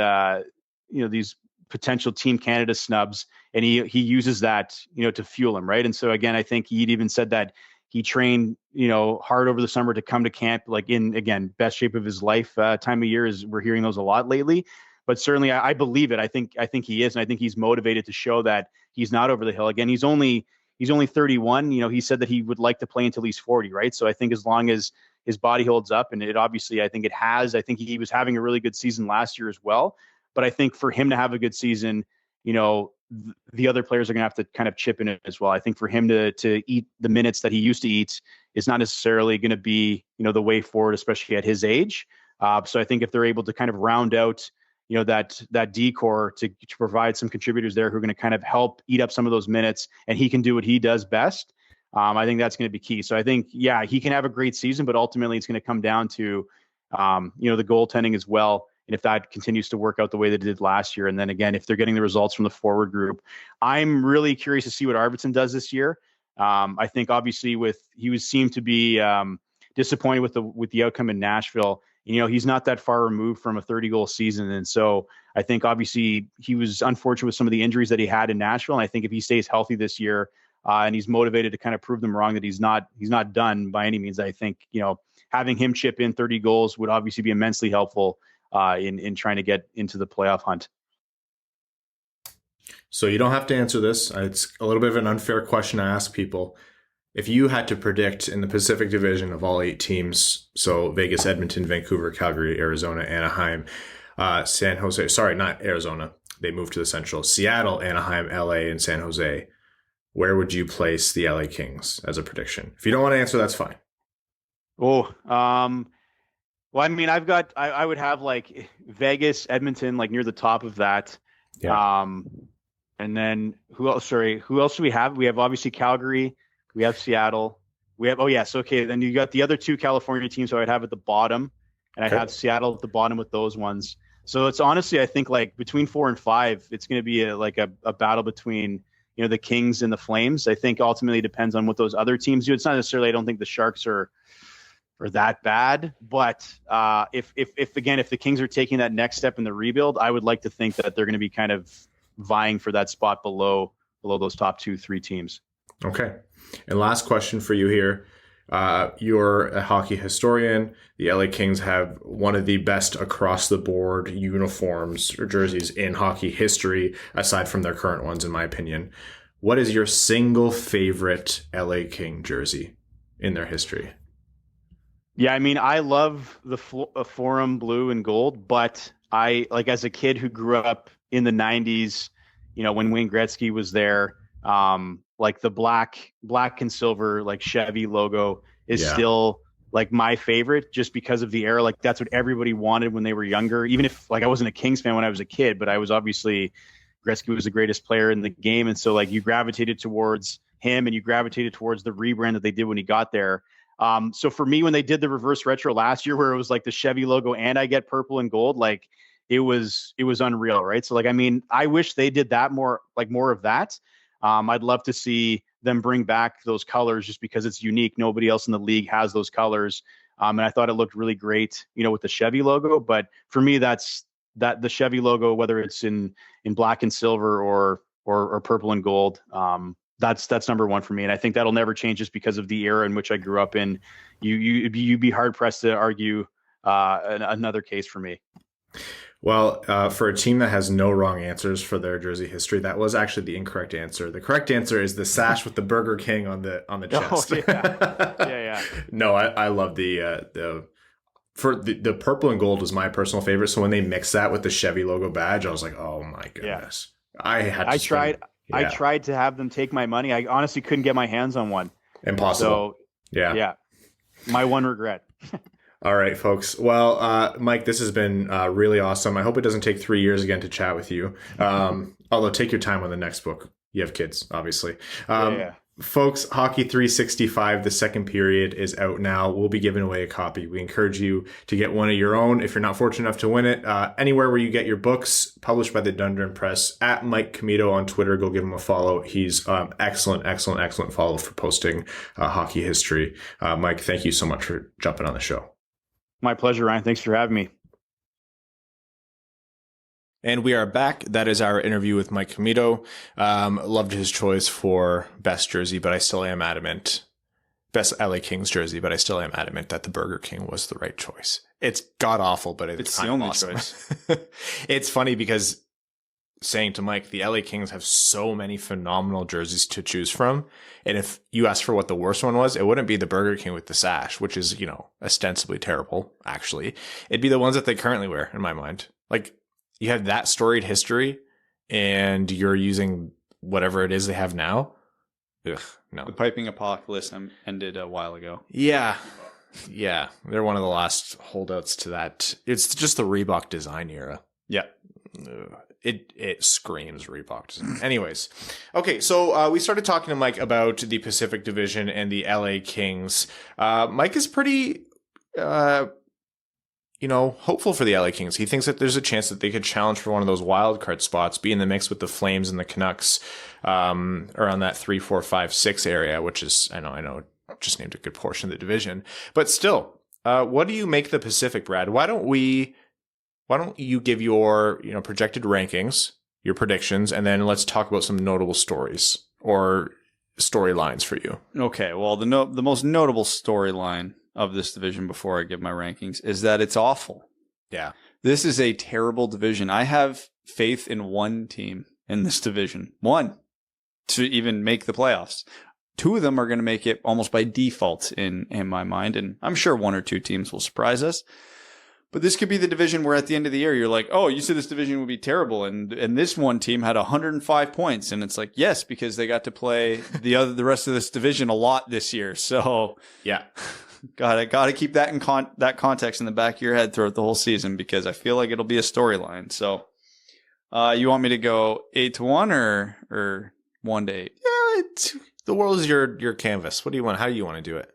potential Team Canada snubs, and he uses that to fuel him, right? And so again, I think he'd even said that he trained hard over the summer to come to camp, like in, again, best shape of his life time of year. We're hearing those a lot lately. But certainly, I believe it. I think he is, and I think he's motivated to show that he's not over the hill. Again, he's only 31. He said that he would like to play until he's 40, right? So I think as long as his body holds up, and it obviously, I think it has. I think he was having a really good season last year as well. But I think for him to have a good season, the other players are going to have to kind of chip in it as well. I think for him to eat the minutes that he used to eat is not necessarily going to be the way forward, especially at his age. So I think if they're able to kind of round out that D-core to provide some contributors there who are going to kind of help eat up some of those minutes, and he can do what he does best, I think that's going to be key. So I think, yeah, he can have a great season, but ultimately it's going to come down to, the goaltending as well. And if that continues to work out the way that it did last year, and then again, if they're getting the results from the forward group, I'm really curious to see what Arvidsson does this year. I think obviously he seemed to be disappointed with the outcome in Nashville. He's not that far removed from a 30-goal season. And so I think obviously he was unfortunate with some of the injuries that he had in Nashville. And I think if he stays healthy this year and he's motivated to kind of prove them wrong that he's not done by any means, I think, having him chip in 30 goals would obviously be immensely helpful in trying to get into the playoff hunt. So you don't have to answer this. It's a little bit of an unfair question I ask people. If you had to predict in the Pacific Division of all 8 teams, so Vegas, Edmonton, Vancouver, Calgary, Arizona, Anaheim, San Jose, sorry, not Arizona. They moved to the Central. Seattle, Anaheim, LA, and San Jose. Where would you place the LA Kings as a prediction? If you don't want to answer, that's fine. Well, I mean, I would have like Vegas, Edmonton, like near the top of that. Yeah. And then who else do we have? We have obviously Calgary. We have Seattle. We have, okay. Then you got the other 2 California teams who I'd have at the bottom, and I'd have Seattle at the bottom with those ones. So it's honestly, I think like between 4 and 5, it's going to be a battle between, the Kings and the Flames. I think ultimately depends on what those other teams do. It's not necessarily, I don't think the Sharks are that bad, but if the Kings are taking that next step in the rebuild, I would like to think that they're going to be kind of vying for that spot below those top 2-3 teams. Okay. And last question for you here. You're a hockey historian. The LA Kings have one of the best across the board uniforms or jerseys in hockey history, aside from their current ones, in my opinion. What is your single favorite LA King jersey in their history? Yeah, I mean, I love the Forum blue and gold, but I, like, as a kid who grew up in the 90s, when Wayne Gretzky was there, like the black and silver, like Chevy logo is still like my favorite, just because of the era. Like that's what everybody wanted when they were younger. Even if like I wasn't a Kings fan when I was a kid, but I was obviously, Gretzky was the greatest player in the game. And so like you gravitated towards him and you gravitated towards the rebrand that they did when he got there. So for me, when they did the reverse retro last year, where it was like the Chevy logo and I get purple and gold, like it was unreal. Right. So like, I mean, I wish they did that more of that. I'd love to see them bring back those colors just because it's unique. Nobody else in the league has those colors. And I thought it looked really great, with the Chevy logo. But for me, that's the Chevy logo, whether it's in black and silver or purple and gold. That's number one for me. And I think that'll never change just because of the era in which I grew up in. You'd be hard pressed to argue another case for me. Well, for a team that has no wrong answers for their jersey history, that was actually the incorrect answer. The correct answer is the sash with the Burger King on the chest. Oh, yeah. No, I love the purple and gold was my personal favorite. So when they mixed that with the Chevy logo badge, I was like, oh my goodness. Yeah. I tried to have them take my money. I honestly couldn't get my hands on one. Impossible. So yeah. My one regret. All right, folks. Well, Mike, this has been really awesome. I hope it doesn't take 3 years again to chat with you. Although take your time on the next book. You have kids, obviously. Folks, Hockey 365, the second period is out now. We'll be giving away a copy. We encourage you to get one of your own if you're not fortunate enough to win it. Anywhere where you get your books, published by the Dundurn Press, at Mike Commito on Twitter. Go give him a follow. He's excellent follow for posting hockey history. Mike, thank you so much for jumping on the show. My pleasure, Ryan. Thanks for having me. And we are back. That is our interview with Mike Camito. Loved his choice for best jersey, but I still am adamant. Best LA Kings jersey, but I still am adamant that the Burger King was the right choice. It's god awful, but it's the only awesome. choice. It's funny because saying to Mike, the LA Kings have so many phenomenal jerseys to choose from. And if you asked for what the worst one was, it wouldn't be the Burger King with the sash, which is, ostensibly terrible, actually. It'd be the ones that they currently wear, in my mind. Like, you have that storied history and you're using whatever it is they have now. Ugh, no. The piping apocalypse ended a while ago. Yeah. They're one of the last holdouts to that. It's just the Reebok design era. Yeah. Ugh. It screams Reebok design. Anyways. Okay. So, we started talking to Mike about the Pacific Division and the LA Kings. Mike is pretty, hopeful for the LA Kings. He thinks that there's a chance that they could challenge for one of those wild card spots, be in the mix with the Flames and the Canucks, around that 3, 4, 5, 6 area, which is, I know, just named a good portion of the division. But still, what do you make the Pacific, Brad? Why don't we why don't you give your projected rankings, your predictions, and then let's talk about some notable stories or storylines for you. Okay, well, the most notable storyline of this division before I give my rankings is that it's awful. Yeah. This is a terrible division. I have faith in one team in this division. One, to even make the playoffs. Two of them are going to make it almost by default in my mind, and I'm sure one or two teams will surprise us. But this could be the division where at the end of the year, you're like, oh, you said this division would be terrible. And this one team had 105 points. And it's like, yes, because they got to play the rest of this division a lot this year. So yeah, got to keep that in that context in the back of your head throughout the whole season, because I feel like it'll be a storyline. So you want me to go 8-1 or 1-8? Yeah, the world is your canvas. What do you want? How do you want to do it?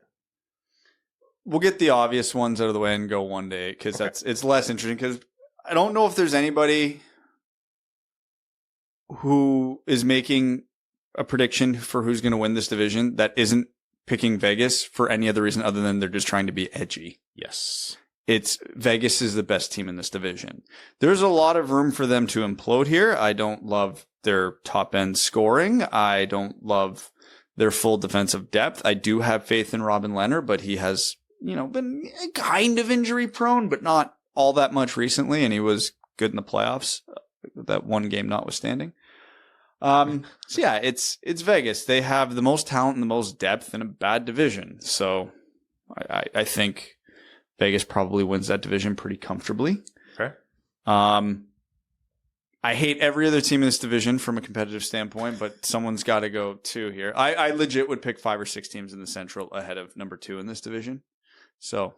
We'll get the obvious ones out of the way and go 1-8, because it's less interesting, because I don't know if there's anybody who is making a prediction for who's going to win this division that isn't picking Vegas for any other reason other than they're just trying to be edgy. Yes. It's Vegas is the best team in this division. There's a lot of room for them to implode here. I don't love their top end scoring. I don't love their full defensive depth. I do have faith in Robin Lehner, but he has been kind of injury prone, but not all that much recently. And he was good in the playoffs, that one game notwithstanding. So yeah, it's Vegas. They have the most talent and the most depth in a bad division. So I think Vegas probably wins that division pretty comfortably. Okay. I hate every other team in this division from a competitive standpoint, but someone's got to go too here. I legit would pick 5 or 6 teams in the Central ahead of number 2 in this division. So,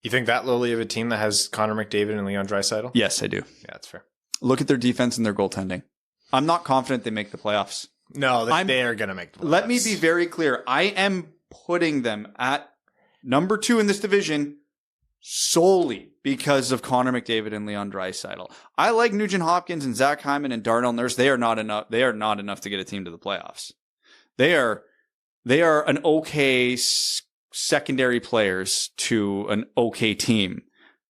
you think that lowly of a team that has Connor McDavid and Leon Draisaitl? Yes, I do. Yeah, that's fair. Look at their defense and their goaltending. I'm not confident they make the playoffs. No, they are going to make the playoffs. Let me be very clear. I am putting them at number 2 in this division solely because of Connor McDavid and Leon Draisaitl. I like Nugent Hopkins and Zach Hyman and Darnell Nurse. They are not enough. They are not enough to get a team to the playoffs. They are an okay secondary players to an okay team,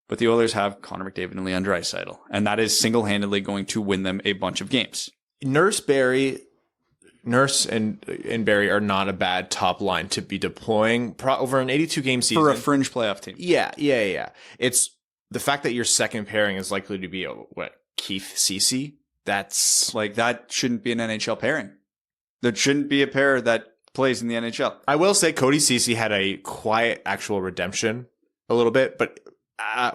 but the Oilers have Connor McDavid and Leon Draisaitl, and that is single-handedly going to win them a bunch of games. Nurse and Barry are not a bad top line to be deploying over an 82-game season. For a fringe playoff team. Yeah. It's the fact that your second pairing is likely to be, Keith Ceci? That's like, that shouldn't be an NHL pairing. That shouldn't be a pair that plays in the NHL. I will say Cody Ceci had a quiet actual redemption a little bit, but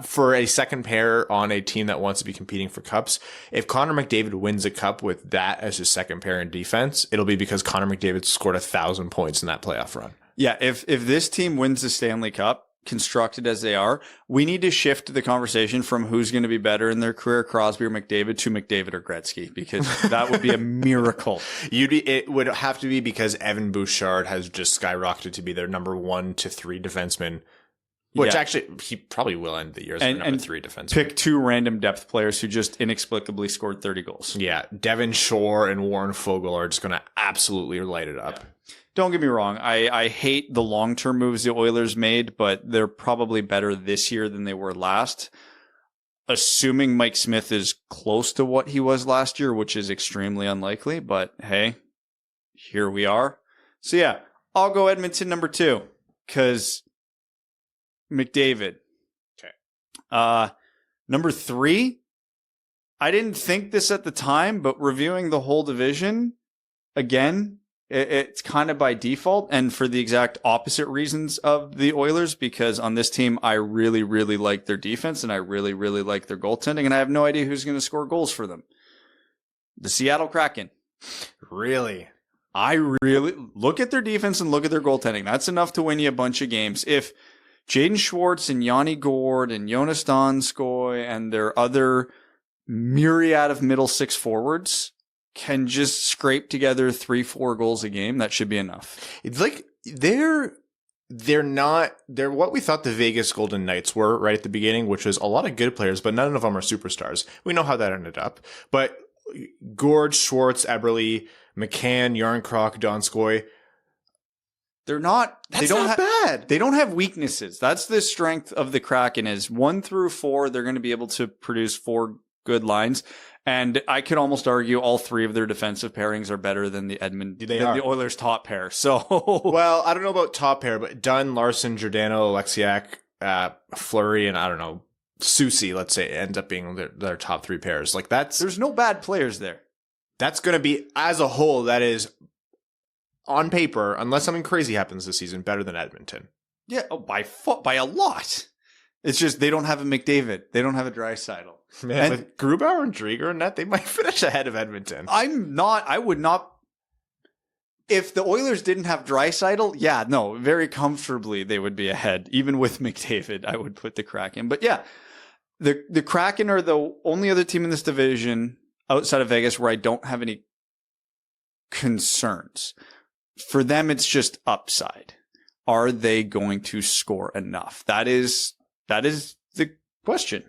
for a second pair on a team that wants to be competing for cups, if Connor McDavid wins a cup with that as his second pair in defense, it'll be because Connor McDavid scored 1,000 points in that playoff run. Yeah, if this team wins the Stanley Cup, constructed as they are, we need to shift the conversation from who's going to be better in their career, Crosby or McDavid, to McDavid or Gretzky, because that would be a miracle. It would have to be because Evan Bouchard has just skyrocketed to be their number 1 to 3 defenseman. Which actually, he probably will end the year as number 3 defenseman. Pick 2 random depth players who just inexplicably scored 30 goals. Yeah, Devin Shore and Warren Fogle are just going to absolutely light it up. Yeah. Don't get me wrong. I hate the long-term moves the Oilers made, but they're probably better this year than they were last. Assuming Mike Smith is close to what he was last year, which is extremely unlikely. But hey, here we are. So yeah, I'll go Edmonton number 2 because McDavid. Okay. Number 3, I didn't think this at the time, but reviewing the whole division, again, it's kind of by default and for the exact opposite reasons of the Oilers, because on this team, I really, really like their defense and I really, really like their goaltending, and I have no idea who's going to score goals for them. The Seattle Kraken. Really? I really look at their defense and look at their goaltending. That's enough to win you a bunch of games. If Jaden Schwartz and Yanni Gourde and Jonas Donskoy and their other myriad of middle 6 forwards can just scrape together 3-4 goals a game, that should be enough. It's like they're what we thought the Vegas Golden Knights were right at the beginning, which was a lot of good players, but none of them are superstars. We know how that ended up. But Gourde, Schwartz, Eberle, McCann, Yarncroc, Donskoy, They're not. That's not bad. They don't have weaknesses. That's the strength of the Kraken. Is 1 through 4, they're going to be able to produce 4 good lines. And I could almost argue all 3 of their defensive pairings are better than the the Oilers' top pair. So, well, I don't know about top pair, but Dunn, Larson, Giordano, Alexiak, Fleury, and I don't know, Soucy, let's say, ends up being their top 3 pairs. Like there's no bad players there. That's going to be, as a whole, that is on paper, unless something crazy happens this season, better than Edmonton. Yeah, by a lot. It's just they don't have a McDavid. They don't have a Draisaitl. Man, with Grubauer and Drieger and that, they might finish ahead of Edmonton. I would not. If the Oilers didn't have Draisaitl, very comfortably they would be ahead. Even with McDavid, I would put the Kraken. But yeah, the Kraken are the only other team in this division outside of Vegas where I don't have any concerns. For them, it's just upside. Are they going to score enough? That is the question.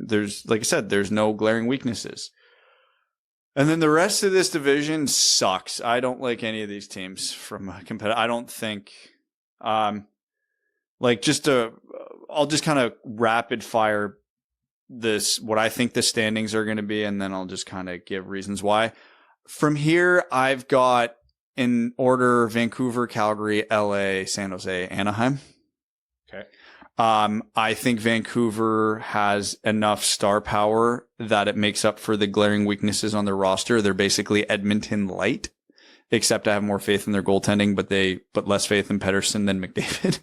There's, like I said, there's no glaring weaknesses. And then the rest of this division sucks. I don't like any of these teams from a competitive. I don't think, I'll just kind of rapid fire this, what I think the standings are going to be, and then I'll just kind of give reasons why. From here, I've got in order Vancouver, Calgary, LA, San Jose, Anaheim. Okay. I think Vancouver has enough star power that it makes up for the glaring weaknesses on their roster. They're basically Edmonton light, except I have more faith in their goaltending, but less faith in Pettersson than McDavid.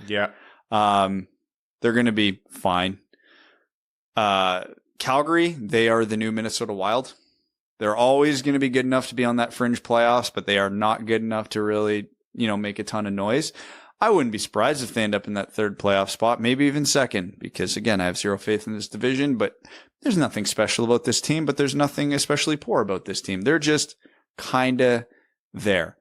Yeah. They're going to be fine. Calgary, they are the new Minnesota Wild. They're always going to be good enough to be on that fringe playoffs, but they are not good enough to really, make a ton of noise. I wouldn't be surprised if they end up in that 3rd playoff spot, maybe even 2nd, because again, I have 0 faith in this division, but there's nothing special about this team, but there's nothing especially poor about this team. They're just kind of there.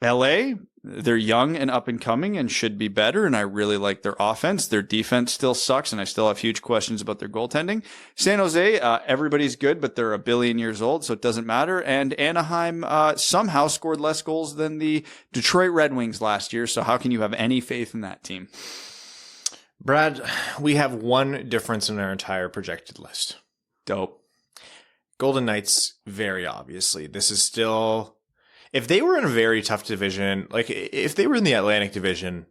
LA, they're young and up and coming and should be better, and I really like their offense. Their defense still sucks, and I still have huge questions about their goaltending. San Jose, everybody's good, but they're 1 billion years old, so it doesn't matter. And Anaheim somehow scored less goals than the Detroit Red Wings last year, so how can you have any faith in that team? Brad, we have one difference in our entire projected list. Dope. Golden Knights, very obviously. This is still... If they were in a very tough division, like if they were in the Atlantic Division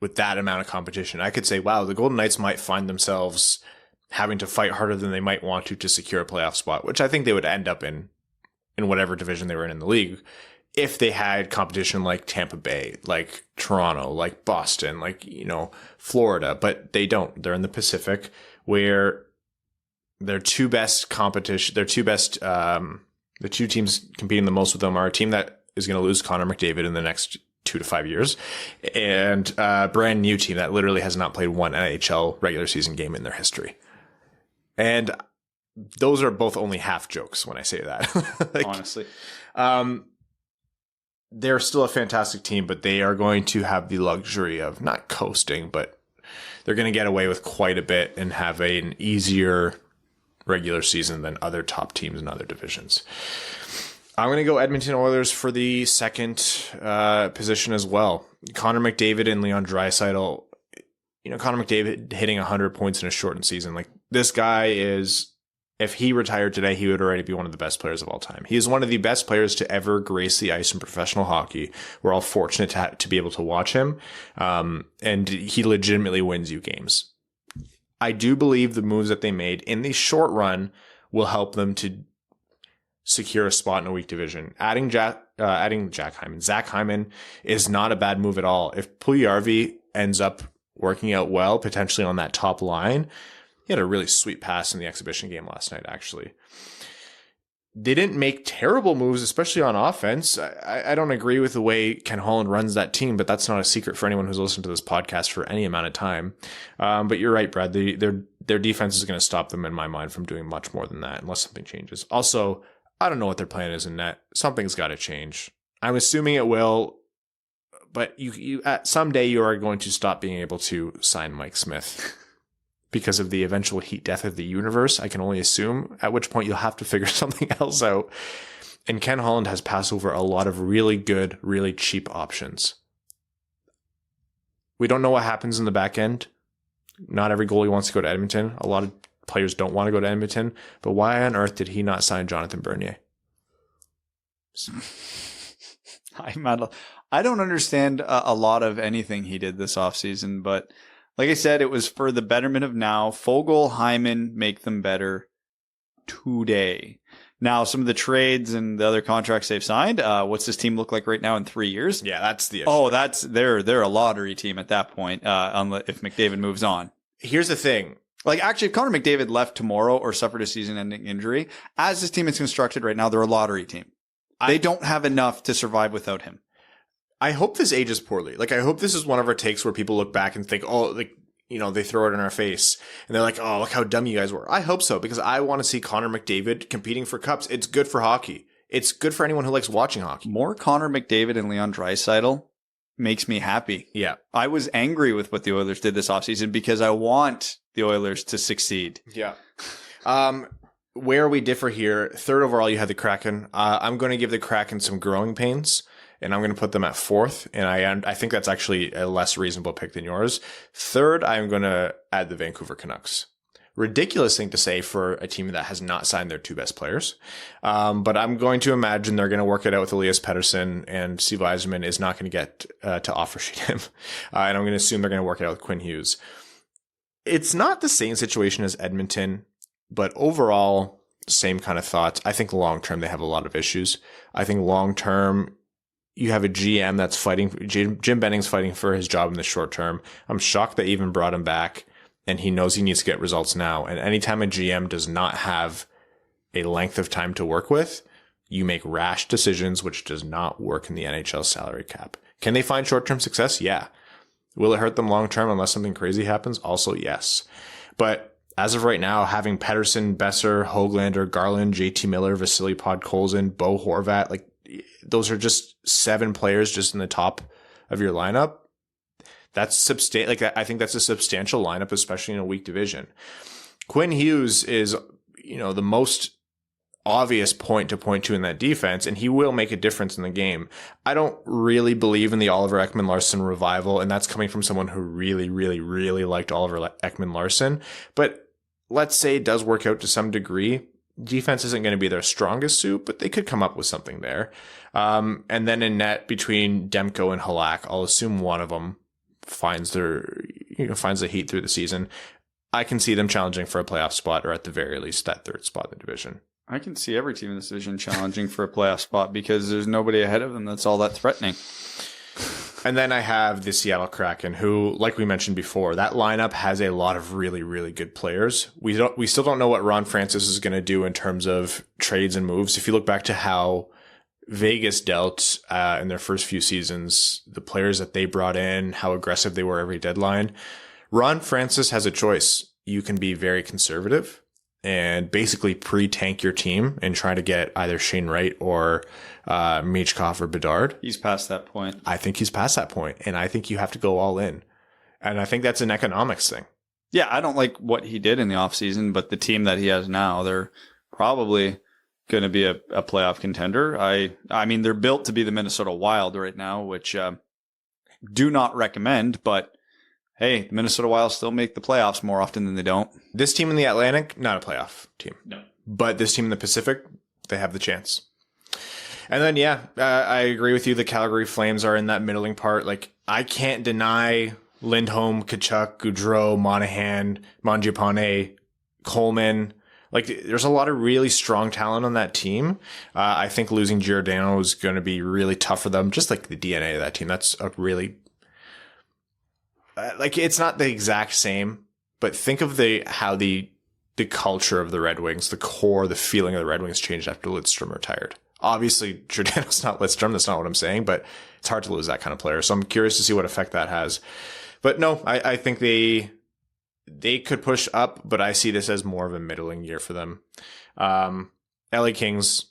with that amount of competition, I could say, wow, the Golden Knights might find themselves having to fight harder than they might want to secure a playoff spot, which I think they would end up in whatever division they were in the league, if they had competition like Tampa Bay, like Toronto, like Boston, like, Florida, but they don't. They're in the Pacific, where their two best competition, the two teams competing the most with them are a team that is going to lose Connor McDavid in the next 2 to 5 years, and a brand new team that literally has not played one NHL regular season game in their history. And those are both only half jokes when I say that. Honestly. They're still a fantastic team, but they are going to have the luxury of not coasting, but they're going to get away with quite a bit and have an easier regular season than other top teams in other divisions. I'm going to go Edmonton Oilers for the 2nd position as well. Connor McDavid and Leon Draisaitl. Connor McDavid hitting 100 points in a shortened season. Like, this guy is, if he retired today, he would already be one of the best players of all time. He is one of the best players to ever grace the ice in professional hockey. We're all fortunate to be able to watch him. And he legitimately wins you games. I do believe the moves that they made in the short run will help them to secure a spot in a weak division. Adding Zach Hyman is not a bad move at all. If Puljujarvi ends up working out well, potentially on that top line, he had a really sweet pass in the exhibition game last night, actually. They didn't make terrible moves, especially on offense. I don't agree with the way Ken Holland runs that team, but that's not a secret for anyone who's listened to this podcast for any amount of time. But you're right, Brad. Their defense is going to stop them, in my mind, from doing much more than that, unless something changes. Also, I don't know what their plan is in net. Something's got to change. I'm assuming it will, but you someday you are going to stop being able to sign Mike Smith. Because of the eventual heat death of the universe, I can only assume, at which point you'll have to figure something else out. And Ken Holland has passed over a lot of really good, really cheap options. We don't know what happens in the back end. Not every goalie wants to go to Edmonton. A lot of players don't want to go to Edmonton. But why on earth did he not sign Jonathan Bernier? I don't understand a lot of anything he did this offseason, but like I said, it was for the betterment of now. Fogle, Hyman make them better today. Now, some of the trades and the other contracts they've signed, what's this team look like right now in 3 years? Yeah, that's the issue. Oh, they're a lottery team at that point, if McDavid moves on. Here's the thing. Like, actually, if Connor McDavid left tomorrow or suffered a season-ending injury, as this team is constructed right now, they're a lottery team. They don't have enough to survive without him. I hope this ages poorly. Like, I hope this is one of our takes where people look back and think, oh, like, you know, they throw it in our face and they're like, oh, look how dumb you guys were. I hope so, because I want to see Connor McDavid competing for cups. It's good for hockey. It's good for anyone who likes watching hockey. More Connor McDavid and Leon Draisaitl makes me happy. Yeah. I was angry with what the Oilers did this offseason because I want the Oilers to succeed. Yeah. Where we differ here, third overall, you had the Kraken. I'm going to give the Kraken some growing pains, and I'm going to put them at fourth. And I think that's actually a less reasonable pick than yours. Third, I'm going to add the Vancouver Canucks. Ridiculous thing to say for a team that has not signed their two best players. But I'm going to imagine they're going to work it out with Elias Pettersson, and Steve Yzerman is not going to get to offer sheet him. And I'm going to assume they're going to work it out with Quinn Hughes. It's not the same situation as Edmonton, but overall, same kind of thoughts. I think long-term, they have a lot of issues. I think long-term, you have a GM that's fighting. Jim Benning's fighting for his job in the short term. I'm shocked they even brought him back, and he knows he needs to get results now. And anytime a GM does not have a length of time to work with, you make rash decisions, which does not work in the NHL salary cap. Can they find short-term success? Yeah. Will it hurt them long-term unless something crazy happens? Also, yes. But as of right now, having Pettersson, Besser, Höglander, Garland, JT Miller, Vasily Podkolzin, Bo Horvat, like those are just 7 players just in the top of your lineup. That's I think that's a substantial lineup, especially in a weak division. Quinn Hughes is, the most obvious point to in that defense, and he will make a difference in the game. I don't really believe in the Oliver Ekman-Larsson revival, and that's coming from someone who really, really, really liked Oliver Ekman-Larsson. But let's say it does work out to some degree. Defense isn't going to be their strongest suit, but they could come up with something there. And then in net between Demko and Halak, I'll assume one of them finds the heat through the season. I can see them challenging for a playoff spot, or at the very least that third spot in the division. I can see every team in this division challenging for a playoff spot because there's nobody ahead of them that's all that threatening. And then I have the Seattle Kraken, who, like we mentioned before, that lineup has a lot of really, really good players. We still don't know what Ron Francis is going to do in terms of trades and moves. If you look back to how Vegas dealt in their first few seasons, the players that they brought in, how aggressive they were every deadline, Ron Francis has a choice. You can be very conservative and basically pre-tank your team and try to get either Shane Wright or Michkov or Bedard. He's past that point. I think he's past that point, and I think you have to go all in. And I think that's an economics thing. Yeah, I don't like what he did in the offseason, but the team that he has now, they're probably going to be a playoff contender. I mean, they're built to be the Minnesota Wild right now, which do not recommend, but hey, the Minnesota Wild still make the playoffs more often than they don't. This team in the Atlantic, not a playoff team. No. But this team in the Pacific, they have the chance. And then, I agree with you. The Calgary Flames are in that middling part. Like, I can't deny Lindholm, Tkachuk, Gaudreau, Monahan, Mangiapane, Coleman. Like, there's a lot of really strong talent on that team. I think losing Giordano is going to be really tough for them, just like the DNA of that team. That's a really... it's not the exact same, but think of how the culture of the Red Wings, the core, the feeling of the Red Wings changed after Lidstrom retired. Obviously, Giordano's not Lidstrom. That's not what I'm saying, but it's hard to lose that kind of player. So I'm curious to see what effect that has. But no, I think they could push up, but I see this as more of a middling year for them. LA Kings,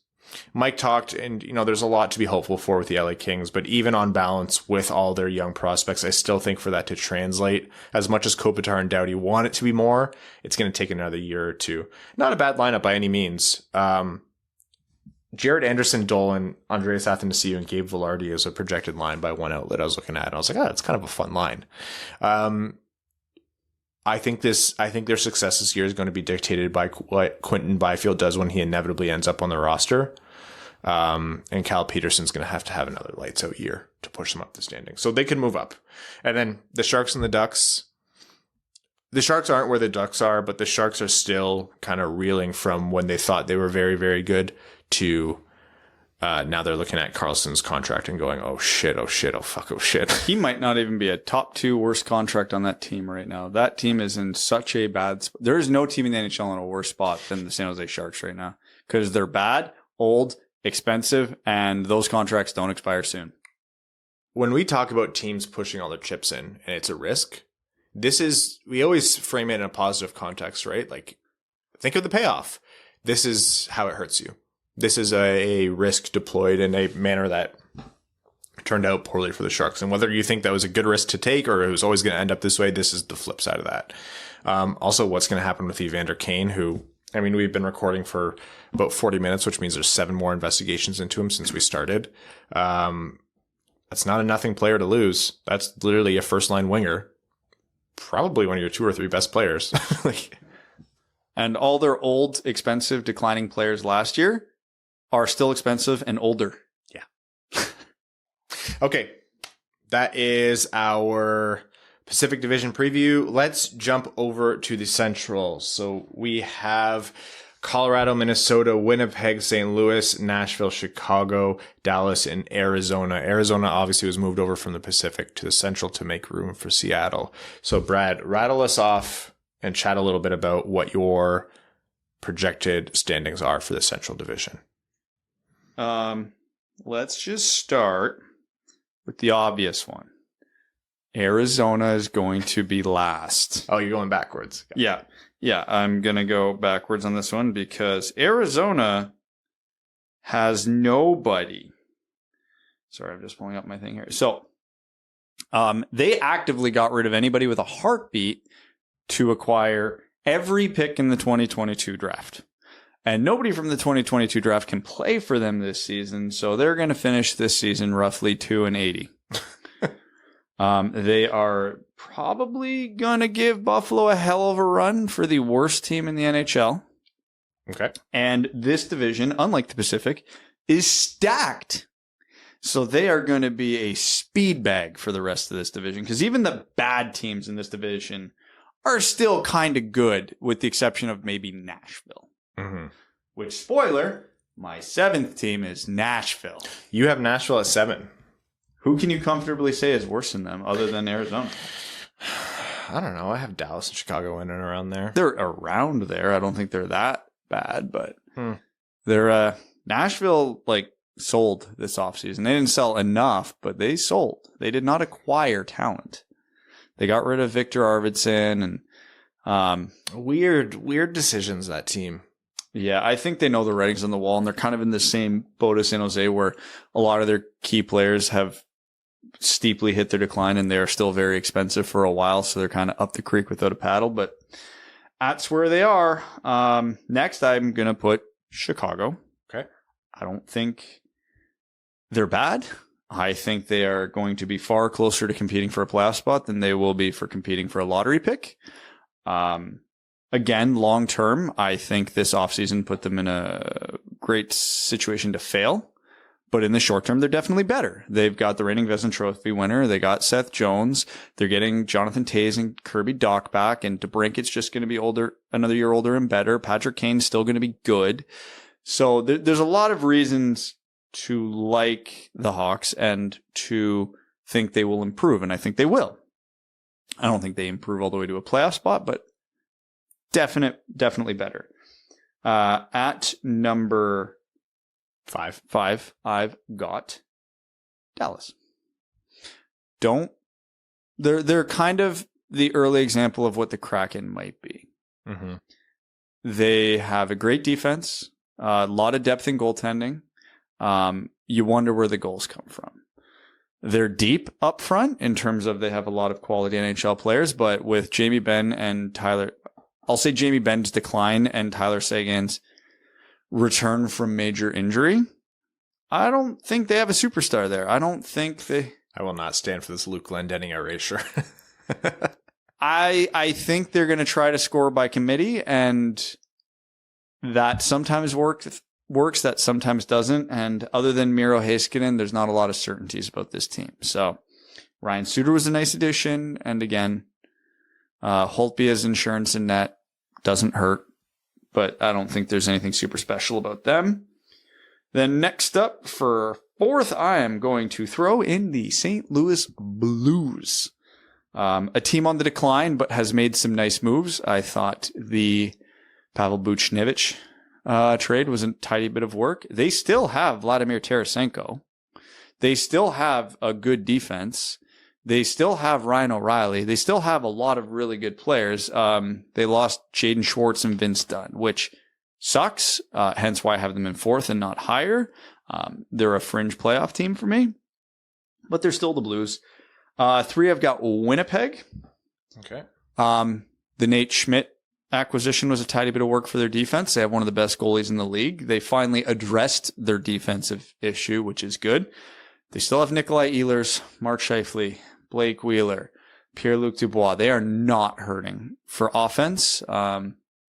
Mike talked, and there's a lot to be hopeful for with the LA Kings, but even on balance with all their young prospects, I still think for that to translate, as much as Kopitar and Doughty want it to be more, it's going to take another year or two. Not a bad lineup by any means. Jared Anderson, Dolan, Andreas Athanasiou, and Gabe Velarde is a projected line by one outlet I was looking at. And I was like, it's kind of a fun line. I think their success this year is going to be dictated by what Quinton Byfield does when he inevitably ends up on the roster. And Cal Peterson's going to have another lights out year to push them up the standings. So they can move up. And then the Sharks and the Ducks. The Sharks aren't where the Ducks are, but the Sharks are still kind of reeling from when they thought they were very, very good to now they're looking at Karlsson's contract and going, oh shit, oh fuck, oh shit. He might not even be a top 2 worst contract on that team right now. That team is in such a bad spot. There is no team in the NHL in a worse spot than the San Jose Sharks right now because they're bad, old, expensive, and those contracts don't expire soon. When we talk about teams pushing all their chips in and it's a risk, we always frame it in a positive context, right? Like, think of the payoff. This is how it hurts you. This is a risk deployed in a manner that turned out poorly for the Sharks. And whether you think that was a good risk to take or it was always going to end up this way, this is the flip side of that. Also, what's going to happen with Evander Kane, who, I mean, we've been recording for about 40 minutes, which means there's 7 more investigations into him since we started. That's not a nothing player to lose. That's literally a first-line winger. Probably one of your 2 or 3 best players. And all their old, expensive, declining players last year are still expensive and older. Yeah. Okay. That is our Pacific Division preview. Let's jump over to the Central. So we have Colorado, Minnesota, Winnipeg, St. Louis, Nashville, Chicago, Dallas, and Arizona. Arizona obviously was moved over from the Pacific to the Central to make room for Seattle. So Brad, rattle us off and chat a little bit about what your projected standings are for the Central Division. Let's just start with the obvious one. Arizona is going to be last. Oh, you're going backwards. Yeah. Yeah, I'm going to go backwards on this one because Arizona has nobody. Sorry, I'm just pulling up my thing here. So, they actively got rid of anybody with a heartbeat to acquire every pick in the 2022 draft. And nobody from the 2022 draft can play for them this season, so they're going to finish this season roughly 2-80. They are probably going to give Buffalo a hell of a run for the worst team in the NHL. Okay. And this division, unlike the Pacific, is stacked. So they are going to be a speed bag for the rest of this division because even the bad teams in this division are still kind of good with the exception of maybe Nashville. Mm-hmm. Which, spoiler, my 7th team is Nashville. You have Nashville at 7. Who can you comfortably say is worse than them other than Arizona? I don't know. I have Dallas and Chicago in and around there. They're around there. I don't think they're that bad, but they're Nashville sold this offseason. They didn't sell enough, but they sold. They did not acquire talent. They got rid of Victor Arvidsson and weird decisions, that team. Yeah, I think they know the writing's on the wall, and they're kind of in the same boat as San Jose where a lot of their key players have steeply hit their decline and they're still very expensive for a while, so they're kind of up the creek without a paddle, but that's where they are. Next, I'm going to put Chicago. Okay. I don't think they're bad. I think they are going to be far closer to competing for a playoff spot than they will be for competing for a lottery pick. Again, long term, I think this offseason put them in a great situation to fail. But in the short term, they're definitely better. They've got the reigning Vezina Trophy winner. They got Seth Jones. They're getting Jonathan Toews and Kirby Dach back. And DeBrinket's just going to be older, another year older and better. Patrick Kane's still going to be good. So there's a lot of reasons to like the Hawks and to think they will improve. And I think they will. I don't think they improve all the way to a playoff spot, but definitely better. At number 5, I've got Dallas. They're kind of the early example of what the Kraken might be. Mm-hmm. They have a great defense, a lot of depth in goaltending. You wonder where the goals come from. They're deep up front in terms of they have a lot of quality NHL players, but with Jamie Benn and Tyler, I'll say Jamie Benn's decline and Tyler Seguin's return from major injury. I don't think they have a superstar there. I don't think they... I will not stand for this Luke Glendening erasure. I think they're going to try to score by committee, and that sometimes works, that sometimes doesn't. And other than Miro Heiskanen, there's not a lot of certainties about this team. So Ryan Suter was a nice addition. And again, Holtby as insurance in net doesn't hurt, but I don't think there's anything super special about them. Then next up for fourth, I am going to throw in the St. Louis Blues. A team on the decline, but has made some nice moves. I thought the Pavel Buchnevich trade was a tidy bit of work. They still have Vladimir Tarasenko. They still have a good defense. They still have Ryan O'Reilly. They still have a lot of really good players. They lost Jaden Schwartz and Vince Dunn, which sucks. Hence why I have them in fourth and not higher. They're a fringe playoff team for me, but they're still the Blues. Three, I've got Winnipeg. Okay. The Nate Schmidt acquisition was a tidy bit of work for their defense. They have one of the best goalies in the league. They finally addressed their defensive issue, which is good. They still have Nikolai Ehlers, Mark Scheifele, Blake Wheeler, Pierre-Luc Dubois. They are not hurting for offense.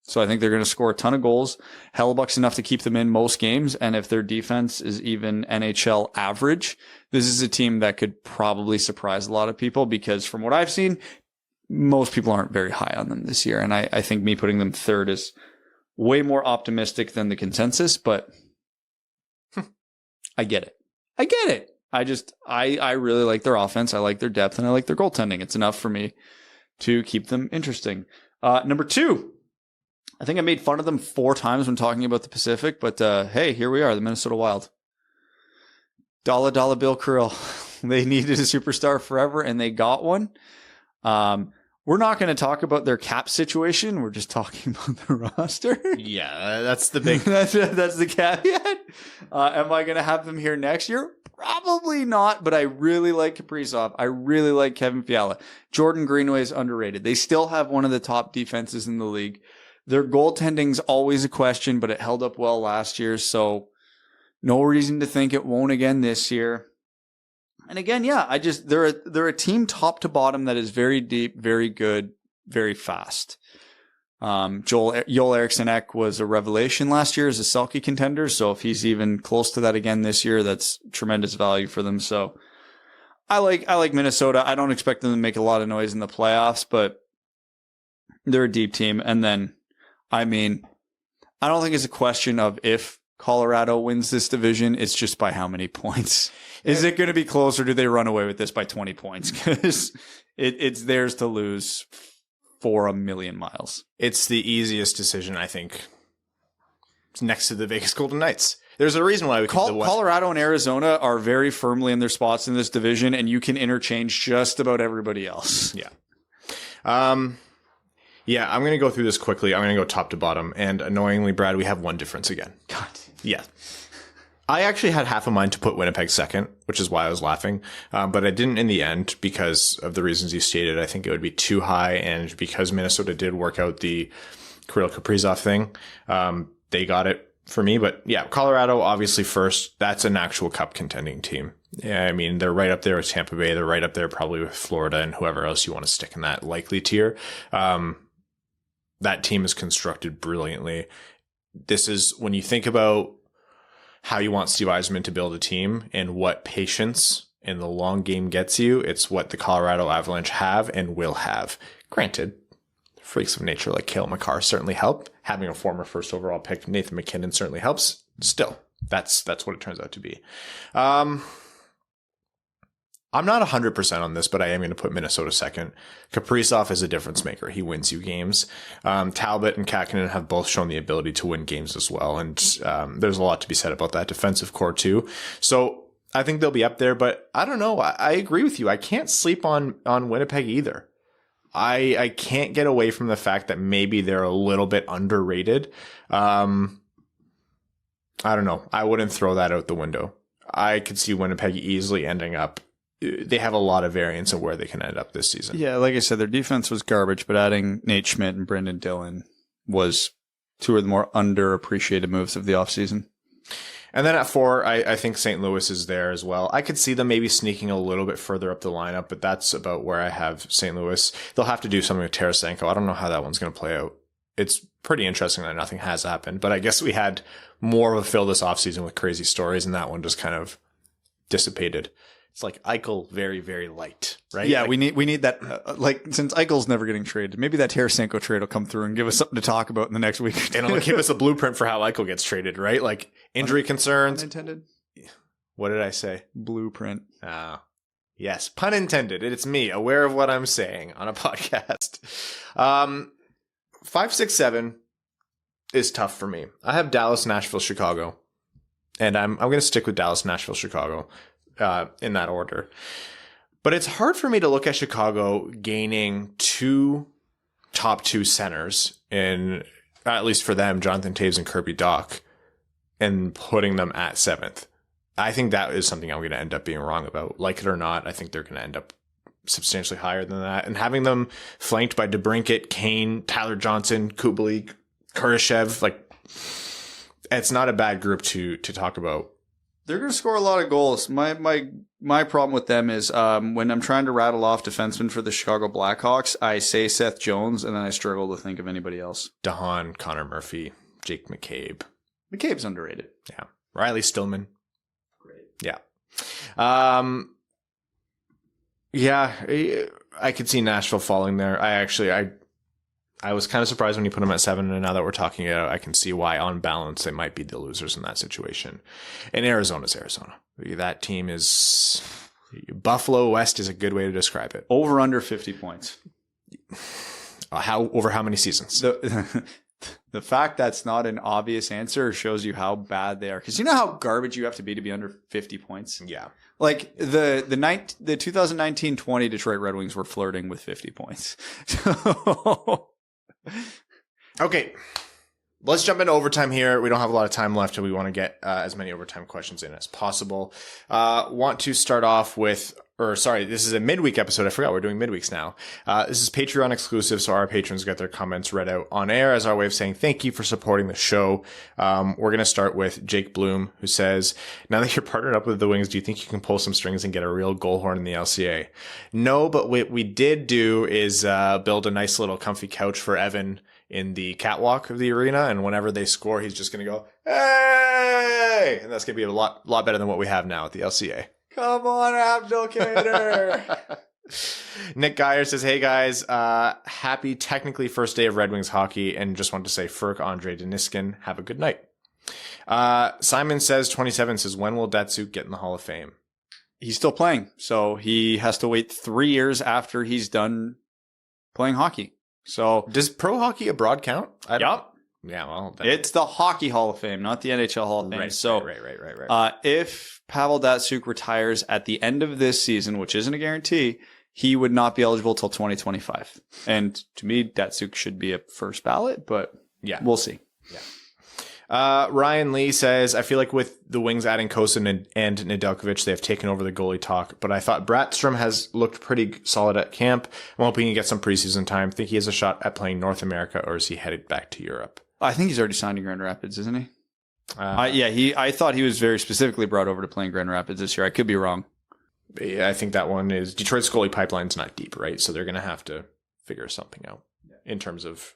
So I think they're going to score a ton of goals. Hellebuck's enough to keep them in most games. And if their defense is even NHL average, this is a team that could probably surprise a lot of people, because from what I've seen, most people aren't very high on them this year. And I think me putting them third is way more optimistic than the consensus, but I get it. I get it. I really like their offense. I like their depth, and I like their goaltending. It's enough for me to keep them interesting. Number two, I think I made fun of them 4 times when talking about the Pacific, but hey, here we are, the Minnesota Wild. Dollar Bill Krill. They needed a superstar forever, and they got one. We're not going to talk about their cap situation. We're just talking about the roster. Yeah, that's the big... that's the caveat. Am I going to have them here next year? Probably not, but I really like Kaprizov. I really like Kevin Fiala. Jordan Greenway is underrated. They still have one of the top defenses in the league. Their goaltending's always a question, but it held up well last year, so no reason to think it won't again this year. And again, yeah, they're a team top to bottom that is very deep, very good, very fast. Joel Eriksson-Ek was a revelation last year as a Selke contender, so if he's even close to that again this year, that's tremendous value for them. So I like Minnesota. I don't expect them to make a lot of noise in the playoffs, but they're a deep team. And then, I mean, I don't think it's a question of if Colorado wins this division, it's just by how many points. Is it going to be close, or do they run away with this by 20 points? Because it's theirs to lose for a million miles. It's the easiest decision, I think. It's next to the Vegas Golden Knights. There's a reason why we keep the West. Colorado and Arizona are very firmly in their spots in this division, and you can interchange just about everybody else. Yeah. Yeah, I'm going to go through this quickly. I'm going to go top to bottom. And annoyingly, Brad, we have one difference again. God. Yeah. I actually had half of mine to put Winnipeg second, which is why I was laughing. But I didn't in the end because of the reasons you stated. I think it would be too high. And because Minnesota did work out the Kirill Kaprizov thing, they got it for me. But yeah, Colorado, obviously first. That's an actual cup contending team. Yeah, I mean, they're right up there with Tampa Bay. They're right up there probably with Florida and whoever else you want to stick in that likely tier. That team is constructed brilliantly. This is when you think about how you want Steve Yzerman to build a team and what patience in the long game gets you. It's what the Colorado Avalanche have and will have. Granted, freaks of nature like Cale Makar certainly help. Having a former first overall pick, Nathan McKinnon, certainly helps. Still, that's what it turns out to be. I'm not 100% on this, but I am going to put Minnesota second. Kaprizov is a difference maker. He wins you games. Talbot and Kakinen have both shown the ability to win games as well. And there's a lot to be said about that defensive core too. So I think they'll be up there, but I don't know. I agree with you. I can't sleep on Winnipeg either. I can't get away from the fact that maybe they're a little bit underrated. I don't know. I wouldn't throw that out the window. I could see Winnipeg easily ending up. They have a lot of variance of where they can end up this season. Yeah, like I said, their defense was garbage, but adding Nate Schmidt and Brendan Dillon was two of the more underappreciated moves of the offseason. And then at 4, I think St. Louis is there as well. I could see them maybe sneaking a little bit further up the lineup, but that's about where I have St. Louis. They'll have to do something with Tarasenko. I don't know how that one's going to play out. It's pretty interesting that nothing has happened, but I guess we had more of a fill this offseason with crazy stories, and that one just kind of dissipated. It's like Eichel, very, very light, right? Yeah, like, we need that. Since Eichel's never getting traded, maybe that Tarasenko trade will come through and give us something to talk about in the next week. And it'll give us a blueprint for how Eichel gets traded, right? Like injury concerns. Unintended. What did I say? Blueprint. Yes, pun intended. It's me, aware of what I'm saying on a podcast. 5, 6, 7 is tough for me. I have Dallas, Nashville, Chicago, and I'm going to stick with Dallas, Nashville, Chicago. In that order. But it's hard for me to look at Chicago gaining 2 top 2 centers in, at least for them, Jonathan Toews and Kirby Dach, and putting them at 7th. I think that is something I'm going to end up being wrong about. Like it or not, I think they're going to end up substantially higher than that. And having them flanked by DeBrincat, Kane, Tyler Johnson, Kubalik, Kurashev, like, it's not a bad group to talk about. They're going to score a lot of goals. My problem with them is when I'm trying to rattle off defensemen for the Chicago Blackhawks, I say Seth Jones, and then I struggle to think of anybody else. DeHaan, Connor Murphy, Jake McCabe. McCabe's underrated. Yeah. Riley Stillman. Great. Yeah. Yeah, I could see Nashville falling there. I was kind of surprised when you put them at 7, and now that we're talking about it, I can see why, on balance, they might be the losers in that situation. And Arizona's Arizona. That team is... Buffalo West is a good way to describe it. Over under 50 points. Over how many seasons? The fact that's not an obvious answer shows you how bad they are. Because you know how garbage you have to be under 50 points? Yeah. Like the 2019-20 Detroit Red Wings were flirting with 50 points. So... Okay, let's jump into overtime here. We don't have a lot of time left, and we want to get as many overtime questions in as possible. Want to start off with, this is a midweek episode. I forgot we're doing midweeks now. This is Patreon exclusive, so our patrons get their comments read out on air as our way of saying thank you for supporting the show. We're going to start with Jake Bloom, who says, now that you're partnered up with the Wings, do you think you can pull some strings and get a real goal horn in the LCA? No, but what we did do is build a nice little comfy couch for Evan in the catwalk of the arena, and whenever they score, he's just going to go, hey! And that's going to be a lot better than what we have now at the LCA. Come on, Abdelkader. Nick Geyer says, hey guys, happy technically first day of Red Wings hockey, and just want to say Ferk, Andre Deniskin, have a good night. Simon says, 27 says, when will Datsuk get in the Hall of Fame? He's still playing, so he has to wait 3 years after he's done playing hockey. So does pro hockey abroad count? Yep. Yeah, well, it's the Hockey Hall of Fame, not the NHL Hall of Fame. Right. If Pavel Datsuk retires at the end of this season, which isn't a guarantee, he would not be eligible till 2025. And to me, Datsuk should be a first ballot, but yeah, we'll see. Yeah. Ryan Lee says, I feel like with the Wings adding Kosin and Nedeljkovic, they have taken over the goalie talk, but I thought Brattstrom has looked pretty solid at camp. I'm hoping he gets some preseason time. Think he has a shot at playing North America, or is he headed back to Europe? I think he's already signed in Grand Rapids, isn't he? I thought he was very specifically brought over to play in Grand Rapids this year. I could be wrong. Yeah, I think that one is Detroit's goalie pipeline's not deep, right? So they're going to have to figure something out in terms of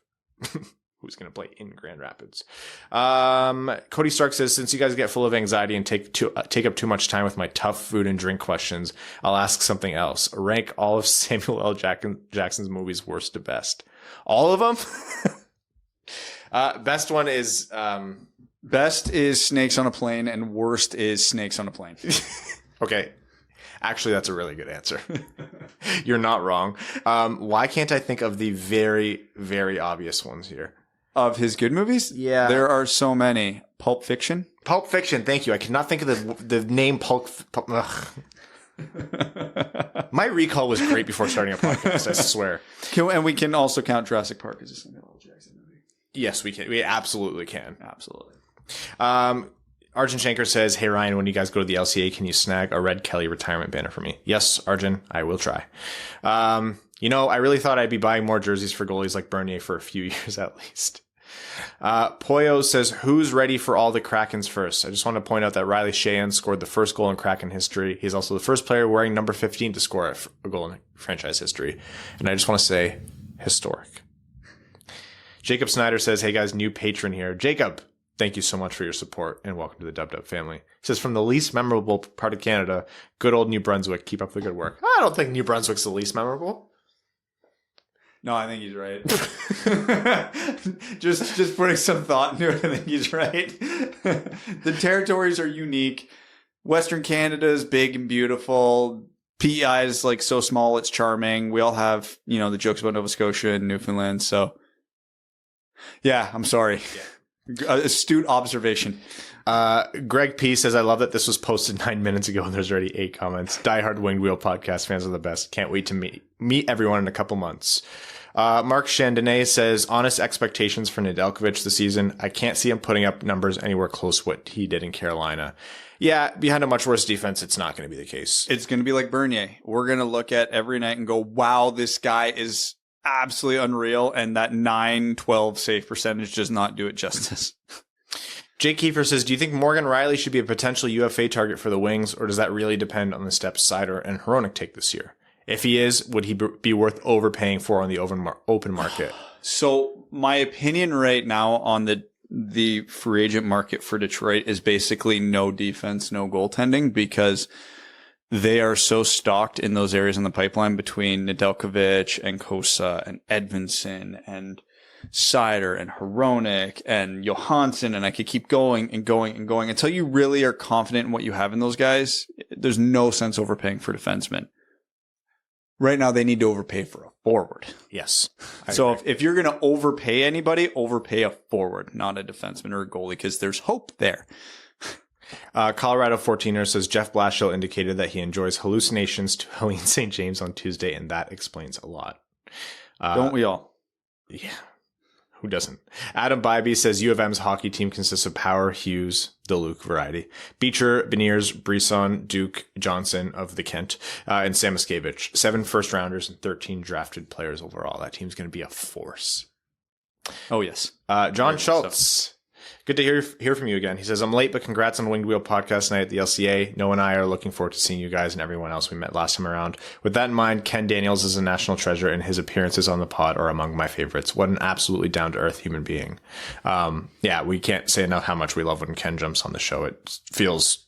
who's going to play in Grand Rapids. Cody Stark says, since you guys get full of anxiety and take up too much time with my tough food and drink questions, I'll ask something else. Rank all of Samuel L. Jackson's movies worst to best. All of them? Best one is... Best is Snakes on a Plane, and worst is Snakes on a Plane. Okay. Actually, that's a really good answer. You're not wrong. Why can't I think of the very, very obvious ones here? Of his good movies? Yeah. There are so many. Pulp Fiction? Pulp Fiction, thank you. I cannot think of the name Pulp My recall was great before starting a podcast, I swear. And we can also count Jurassic Park as a Samuel L. Jackson movie. Yes, we can. We absolutely can. Absolutely. Arjun Shankar says, hey Ryan, when you guys go to the LCA, can you snag a Red Kelly retirement banner for me? Yes, Arjun, I will try. I really thought I'd be buying more jerseys for goalies like Bernier for a few years at least. Poyo says, who's ready for all the Krakens first? I just want to point out that Riley Sheahan scored the first goal in Kraken history. He's also the first player wearing number 15 to score a goal in franchise history. And I just want to say, historic. Jacob Snyder says, hey guys, new patron here. Jacob, thank you so much for your support and welcome to the Dub Dub family. He says, from the least memorable part of Canada, good old New Brunswick. Keep up the good work. I don't think New Brunswick's the least memorable. No, I think he's right. just putting some thought into it, I think he's right. The territories are unique. Western Canada is big and beautiful. PEI is like so small, it's charming. We all have, the jokes about Nova Scotia and Newfoundland. So, yeah, I'm sorry. Yeah. Astute observation. Greg P says, I love that this was posted 9 minutes ago and there's already 8 comments. Diehard Winged Wheel podcast fans are the best. Can't wait to meet everyone in a couple months. Mark Chandonnet says, honest expectations for Nedeljkovic this season. I can't see him putting up numbers anywhere close to what he did in Carolina. Yeah, behind a much worse defense, it's not going to be the case. It's going to be like Bernier. We're going to look at every night and go, wow, this guy is absolutely unreal. And that 9-12 save percentage does not do it justice. Jake Kiefer says, do you think Morgan Riley should be a potential UFA target for the Wings, or does that really depend on the steps Sider and Hronek take this year? If he is, would he be worth overpaying for on the open market? So my opinion right now on the free agent market for Detroit is basically no defense, no goaltending, because they are so stocked in those areas in the pipeline between Nedeljkovic and Kosa and Edvinsson and Sider and Hronek and Johansson, and I could keep going and going and going until you really are confident in what you have in those guys. There's no sense overpaying for defensemen. Right now, they need to overpay for a forward. Yes. So if you're going to overpay anybody, overpay a forward, not a defenseman or a goalie, because there's hope there. Colorado 14er says, Jeff Blashill indicated that he enjoys hallucinations to Helene St. James on Tuesday, and that explains a lot. Don't we all? Yeah. Who doesn't? Adam Bybee says U of M's hockey team consists of Power, Hughes, the Luke variety, Beecher, Beniers, Brisson, Duke, Johnson of the Kent, and Samoskevich. 7 first-rounders and 13 drafted players overall. That team's going to be a force. Oh, yes. John Schultz. Good to hear from you again. He says, I'm late, but congrats on Winged Wheel podcast night at the LCA. Noah and I are looking forward to seeing you guys and everyone else we met last time around. With that in mind, Ken Daniels is a national treasure, and his appearances on the pod are among my favorites. What an absolutely down-to-earth human being. Yeah, we can't say enough how much we love when Ken jumps on the show. It feels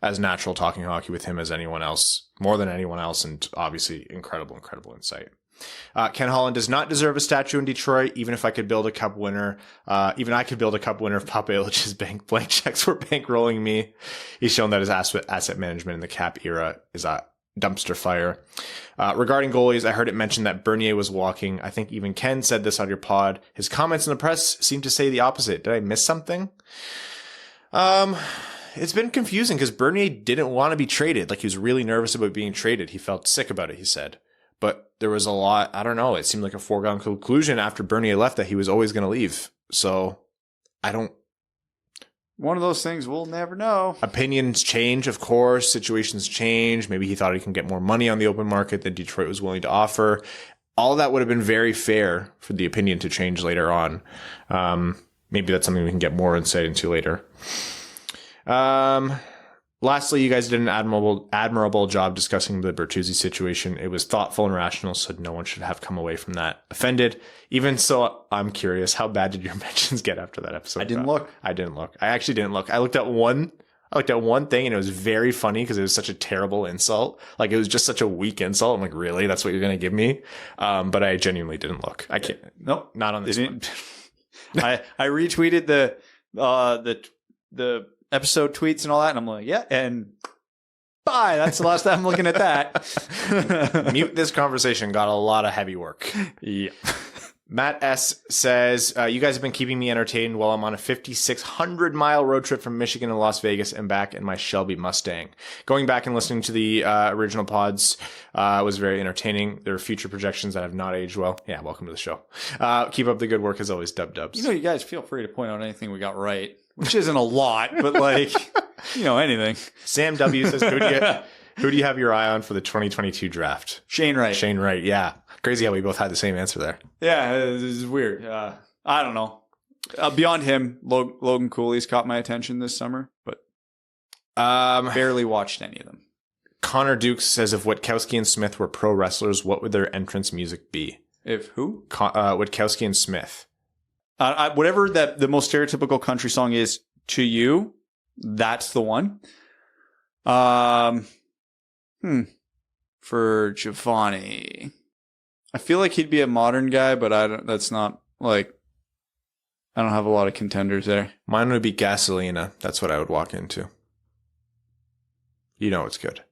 as natural talking hockey with him as anyone else, more than anyone else, and obviously incredible insight. Ken Holland does not deserve a statue in Detroit, even if I could build a cup winner. Even I could build a cup winner if Papa Ilitch's blank checks were bankrolling me. He's shown that his asset management in the cap era is a dumpster fire. Regarding goalies, I heard it mentioned that Bernier was walking. I think even Ken said this on your pod. His comments in the press seem to say the opposite. Did I miss something? It's been confusing because Bernier didn't want to be traded. Like, he was really nervous about being traded. He felt sick about it, he said. But there was a lot, I don't know, it seemed like a foregone conclusion after Bernier left that he was always going to leave. So, one of those things we'll never know. Opinions change, of course. Situations change. Maybe he thought he can get more money on the open market than Detroit was willing to offer. All of that would have been very fair for the opinion to change later on. Maybe that's something we can get more insight into later. Lastly, you guys did an admirable job discussing the Bertuzzi situation. It was thoughtful and rational, so no one should have come away from that offended. Even so, I'm curious, how bad did your mentions get after that episode? I didn't look. I actually didn't look. I looked at one thing, and it was very funny because it was such a terrible insult. Like, it was just such a weak insult. I'm like, really? That's what you're going to give me? But I genuinely didn't look. I can't. Nope, not on this one. I retweeted the episode tweets and all that, and I'm like, yeah, and bye. That's the last time I'm looking at that. Mute this conversation got a lot of heavy work. Yeah. Matt S. says, you guys have been keeping me entertained while I'm on a 5,600-mile road trip from Michigan to Las Vegas and back in my Shelby Mustang. Going back and listening to the original pods was very entertaining. There are future projections that have not aged well. Yeah, welcome to the show. Keep up the good work as always, dubs. You guys feel free to point out anything we got right, which isn't a lot, but anything. Sam W. says, who do you have your eye on for the 2022 draft? Shane Wright, yeah. Crazy how we both had the same answer there. Yeah, this is weird. I don't know. Beyond him, Logan Cooley's caught my attention this summer, but barely watched any of them. Connor Dukes says if Witkowski and Smith were pro wrestlers, what would their entrance music be? If who? Witkowski and Smith. Whatever the most stereotypical country song is to you, that's the one. For Giovanni, I feel like he'd be a modern guy, but I don't have a lot of contenders there. Mine would be Gasolina. That's what I would walk into. You know it's good.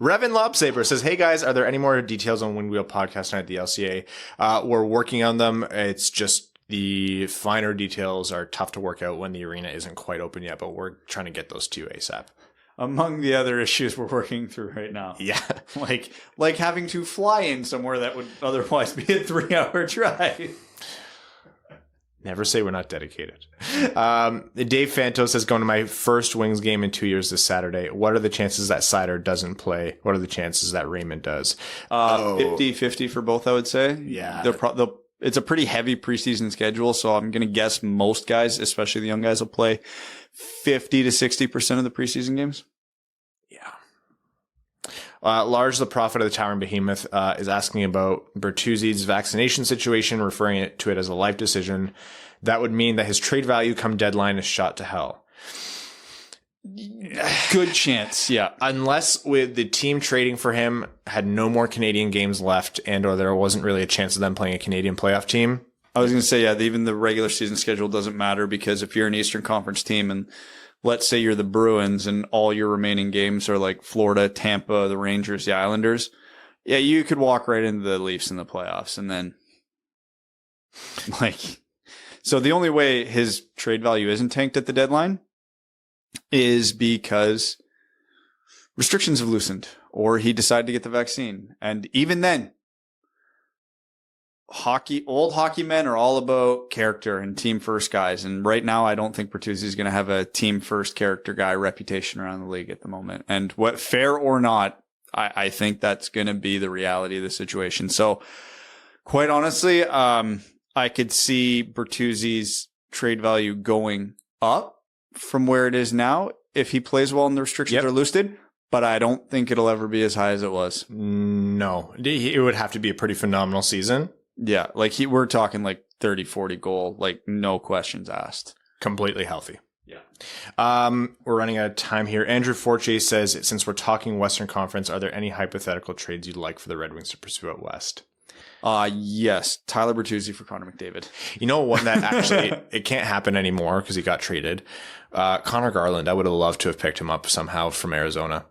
Revan Lobsaber says, hey guys, are there any more details on Wind Wheel Podcast Night at the LCA? We're working on them. It's just the finer details are tough to work out when the arena isn't quite open yet, but we're trying to get those to you ASAP. Among the other issues we're working through right now. Yeah. like having to fly in somewhere that would otherwise be a 3-hour drive. Never say we're not dedicated. Dave Fanto says, going to my first Wings game in 2 years this Saturday. What are the chances that Sider doesn't play? What are the chances that Raymond does? 50-50 for both, I would say. Yeah. It's a pretty heavy preseason schedule, so I'm going to guess most guys, especially the young guys, will play 50 to 60% of the preseason games. Yeah. Lars, the prophet of the Towering Behemoth, is asking about Bertuzzi's vaccination situation, referring to it as a life decision. That would mean that his trade value come deadline is shot to hell. Good chance, yeah. Unless with the team trading for him had no more Canadian games left and or there wasn't really a chance of them playing a Canadian playoff team. I was going to say, yeah, even the regular season schedule doesn't matter because if you're an Eastern Conference team and let's say you're the Bruins and all your remaining games are like Florida, Tampa, the Rangers, the Islanders, yeah, you could walk right into the Leafs in the playoffs. And then so the only way his trade value isn't tanked at the deadline is because restrictions have loosened or he decided to get the vaccine. And even then, old hockey men are all about character and team first guys. And right now, I don't think Bertuzzi is going to have a team first character guy reputation around the league at the moment. And what, fair or not, I think that's going to be the reality of the situation. So quite honestly, I could see Bertuzzi's trade value going up from where it is now if he plays well and the restrictions are loosened. But I don't think it'll ever be as high as it was. No, it would have to be a pretty phenomenal season. Yeah, we're talking 30, 40 goal, no questions asked. Completely healthy. Yeah. We're running out of time here. Andrew Fortier says, since we're talking Western Conference, are there any hypothetical trades you'd like for the Red Wings to pursue out West? Yes. Tyler Bertuzzi for Connor McDavid. You know, one that actually, it can't happen anymore because he got traded. Connor Garland, I would have loved to have picked him up somehow from Arizona.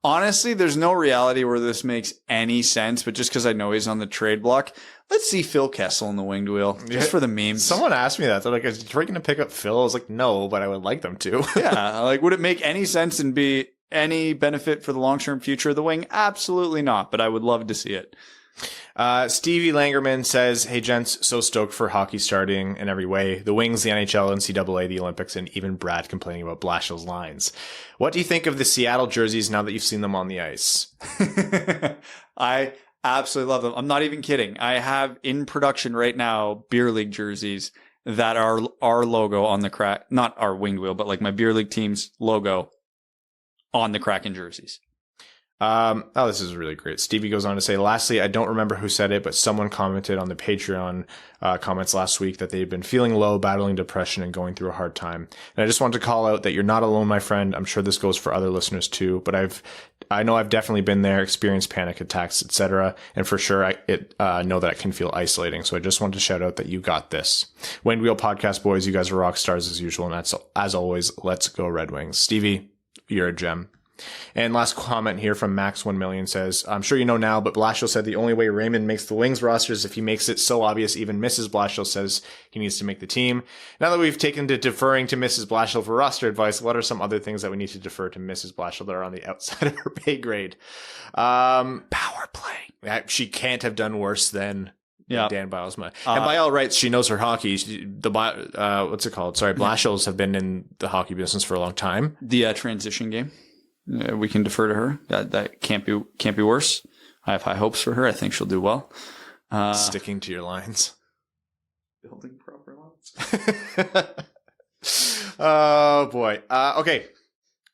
Honestly, there's no reality where this makes any sense, but just because I know he's on the trade block, let's see Phil Kessel in the winged wheel, just for the memes. Someone asked me that. They're like, is Detroit going to pick up Phil? I was like, no, but I would like them to. Yeah, would it make any sense and be any benefit for the long-term future of the wing? Absolutely not, but I would love to see it. Stevie Langerman says, hey gents, so stoked for hockey starting in every way. The Wings, the NHL, NCAA, the Olympics, and even Brad complaining about Blashill's lines. What do you think of the Seattle jerseys now that you've seen them on the ice? I absolutely love them. I'm not even kidding. I have in production right now beer league jerseys that are our logo on the crack, not our winged wheel, but my beer league team's logo on the Kraken jerseys. This is really great. Stevie goes on to say, lastly, I don't remember who said it, but someone commented on the Patreon comments last week that they've been feeling low, battling depression, and going through a hard time. And I just want to call out that you're not alone, my friend. I'm sure this goes for other listeners too, but I know I've definitely been there, experienced panic attacks, etc. And for sure, I know that it can feel isolating. So I just wanted to shout out that you got this. Wind Wheel Podcast boys, you guys are rock stars as usual. And that's, as always, let's go Red Wings. Stevie, you're a gem. And last comment here from Max 1 million says, I'm sure you know now, but Blashill said the only way Raymond makes the Wings roster is if he makes it so obvious even Mrs. Blashill says he needs to make the team. Now that we've taken to deferring to Mrs. Blashill for roster advice, what are some other things that we need to defer to Mrs. Blashill that are on the outside of her pay grade? Power play. She can't have done worse than Dan Bilesma. And by all rights, she knows her hockey. What's it called? Sorry, Blashills have been in the hockey business for a long time. The transition game. We can defer to her. That can't be worse. I have high hopes for her. I think she'll do well. Sticking to your lines. Building proper lots. Oh boy. Okay.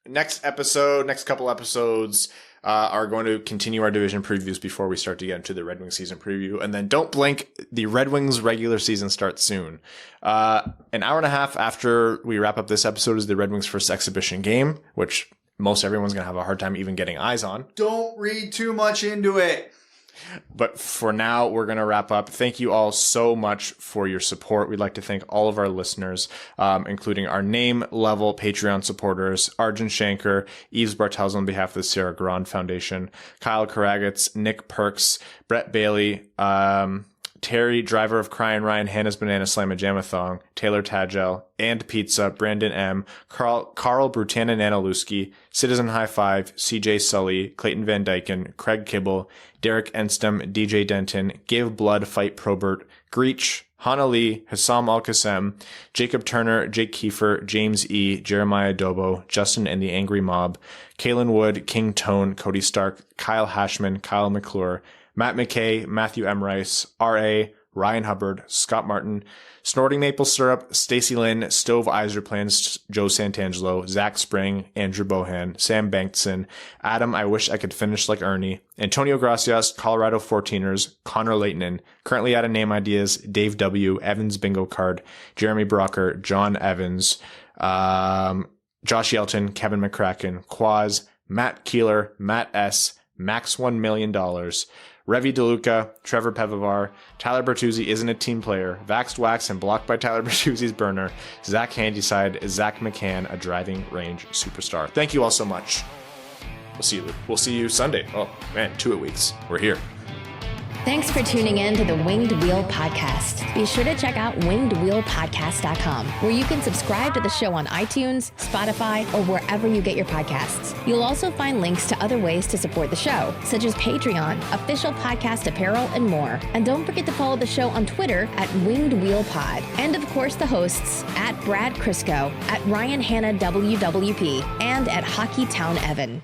Next couple episodes are going to continue our division previews before we start to get into the Red Wings season preview. And then don't blink, the Red Wings regular season starts soon. An hour and a half after we wrap up this episode is the Red Wings' first exhibition game, which most everyone's going to have a hard time even getting eyes on. Don't read too much into it. But for now, we're going to wrap up. Thank you all so much for your support. We'd like to thank all of our listeners, including our name level Patreon supporters, Arjun Shankar, Yves Bartels on behalf of the Sarah Grand Foundation, Kyle Karagitz, Nick Perks, Brett Bailey, Terry, driver of Crying Ryan, Hannah's Banana Slamma Jamathong, Taylor Tagel, and Pizza, Brandon M, Carl Brutana Nanaluski, Citizen High Five, CJ Sully, Clayton Van Dyken, Craig Kibble, Derek Enstem, DJ Denton, Give Blood, Fight Probert, Greach, Hana Lee, Hassam Al-Qassem, Jacob Turner, Jake Kiefer, James E., Jeremiah Dobo, Justin and the Angry Mob, Kalen Wood, King Tone, Cody Stark, Kyle Hashman, Kyle McClure, Matt McKay, Matthew M. Rice, R.A., Ryan Hubbard, Scott Martin, Snorting Maple Syrup, Stacy Lynn, Stove Iserplans, Joe Santangelo, Zach Spring, Andrew Bohan, Sam Bankson, Adam I Wish I Could Finish Like Ernie, Antonio Gracias, Colorado 14ers, Connor Leighton, currently out of name ideas, Dave W., Evans Bingo Card, Jeremy Brocker, John Evans, Josh Yelton, Kevin McCracken, Quaz, Matt Keeler, Matt S., Max $1 million, Revi DeLuca, Trevor Pevivar, Tyler Bertuzzi isn't a team player, Vaxed Wax and blocked by Tyler Bertuzzi's burner, Zach Handyside, Zach McCann, a driving range superstar. Thank you all so much. We'll see you Sunday. Oh man, 2 weeks. We're here. Thanks for tuning in to the Winged Wheel Podcast. Be sure to check out wingedwheelpodcast.com, where you can subscribe to the show on iTunes, Spotify, or wherever you get your podcasts. You'll also find links to other ways to support the show, such as Patreon, official podcast apparel, and more. And don't forget to follow the show on Twitter at Winged Wheel Pod. And of course, the hosts at Brad Crisco, at Ryan Hanna WWP, and at Hockey Town Evan.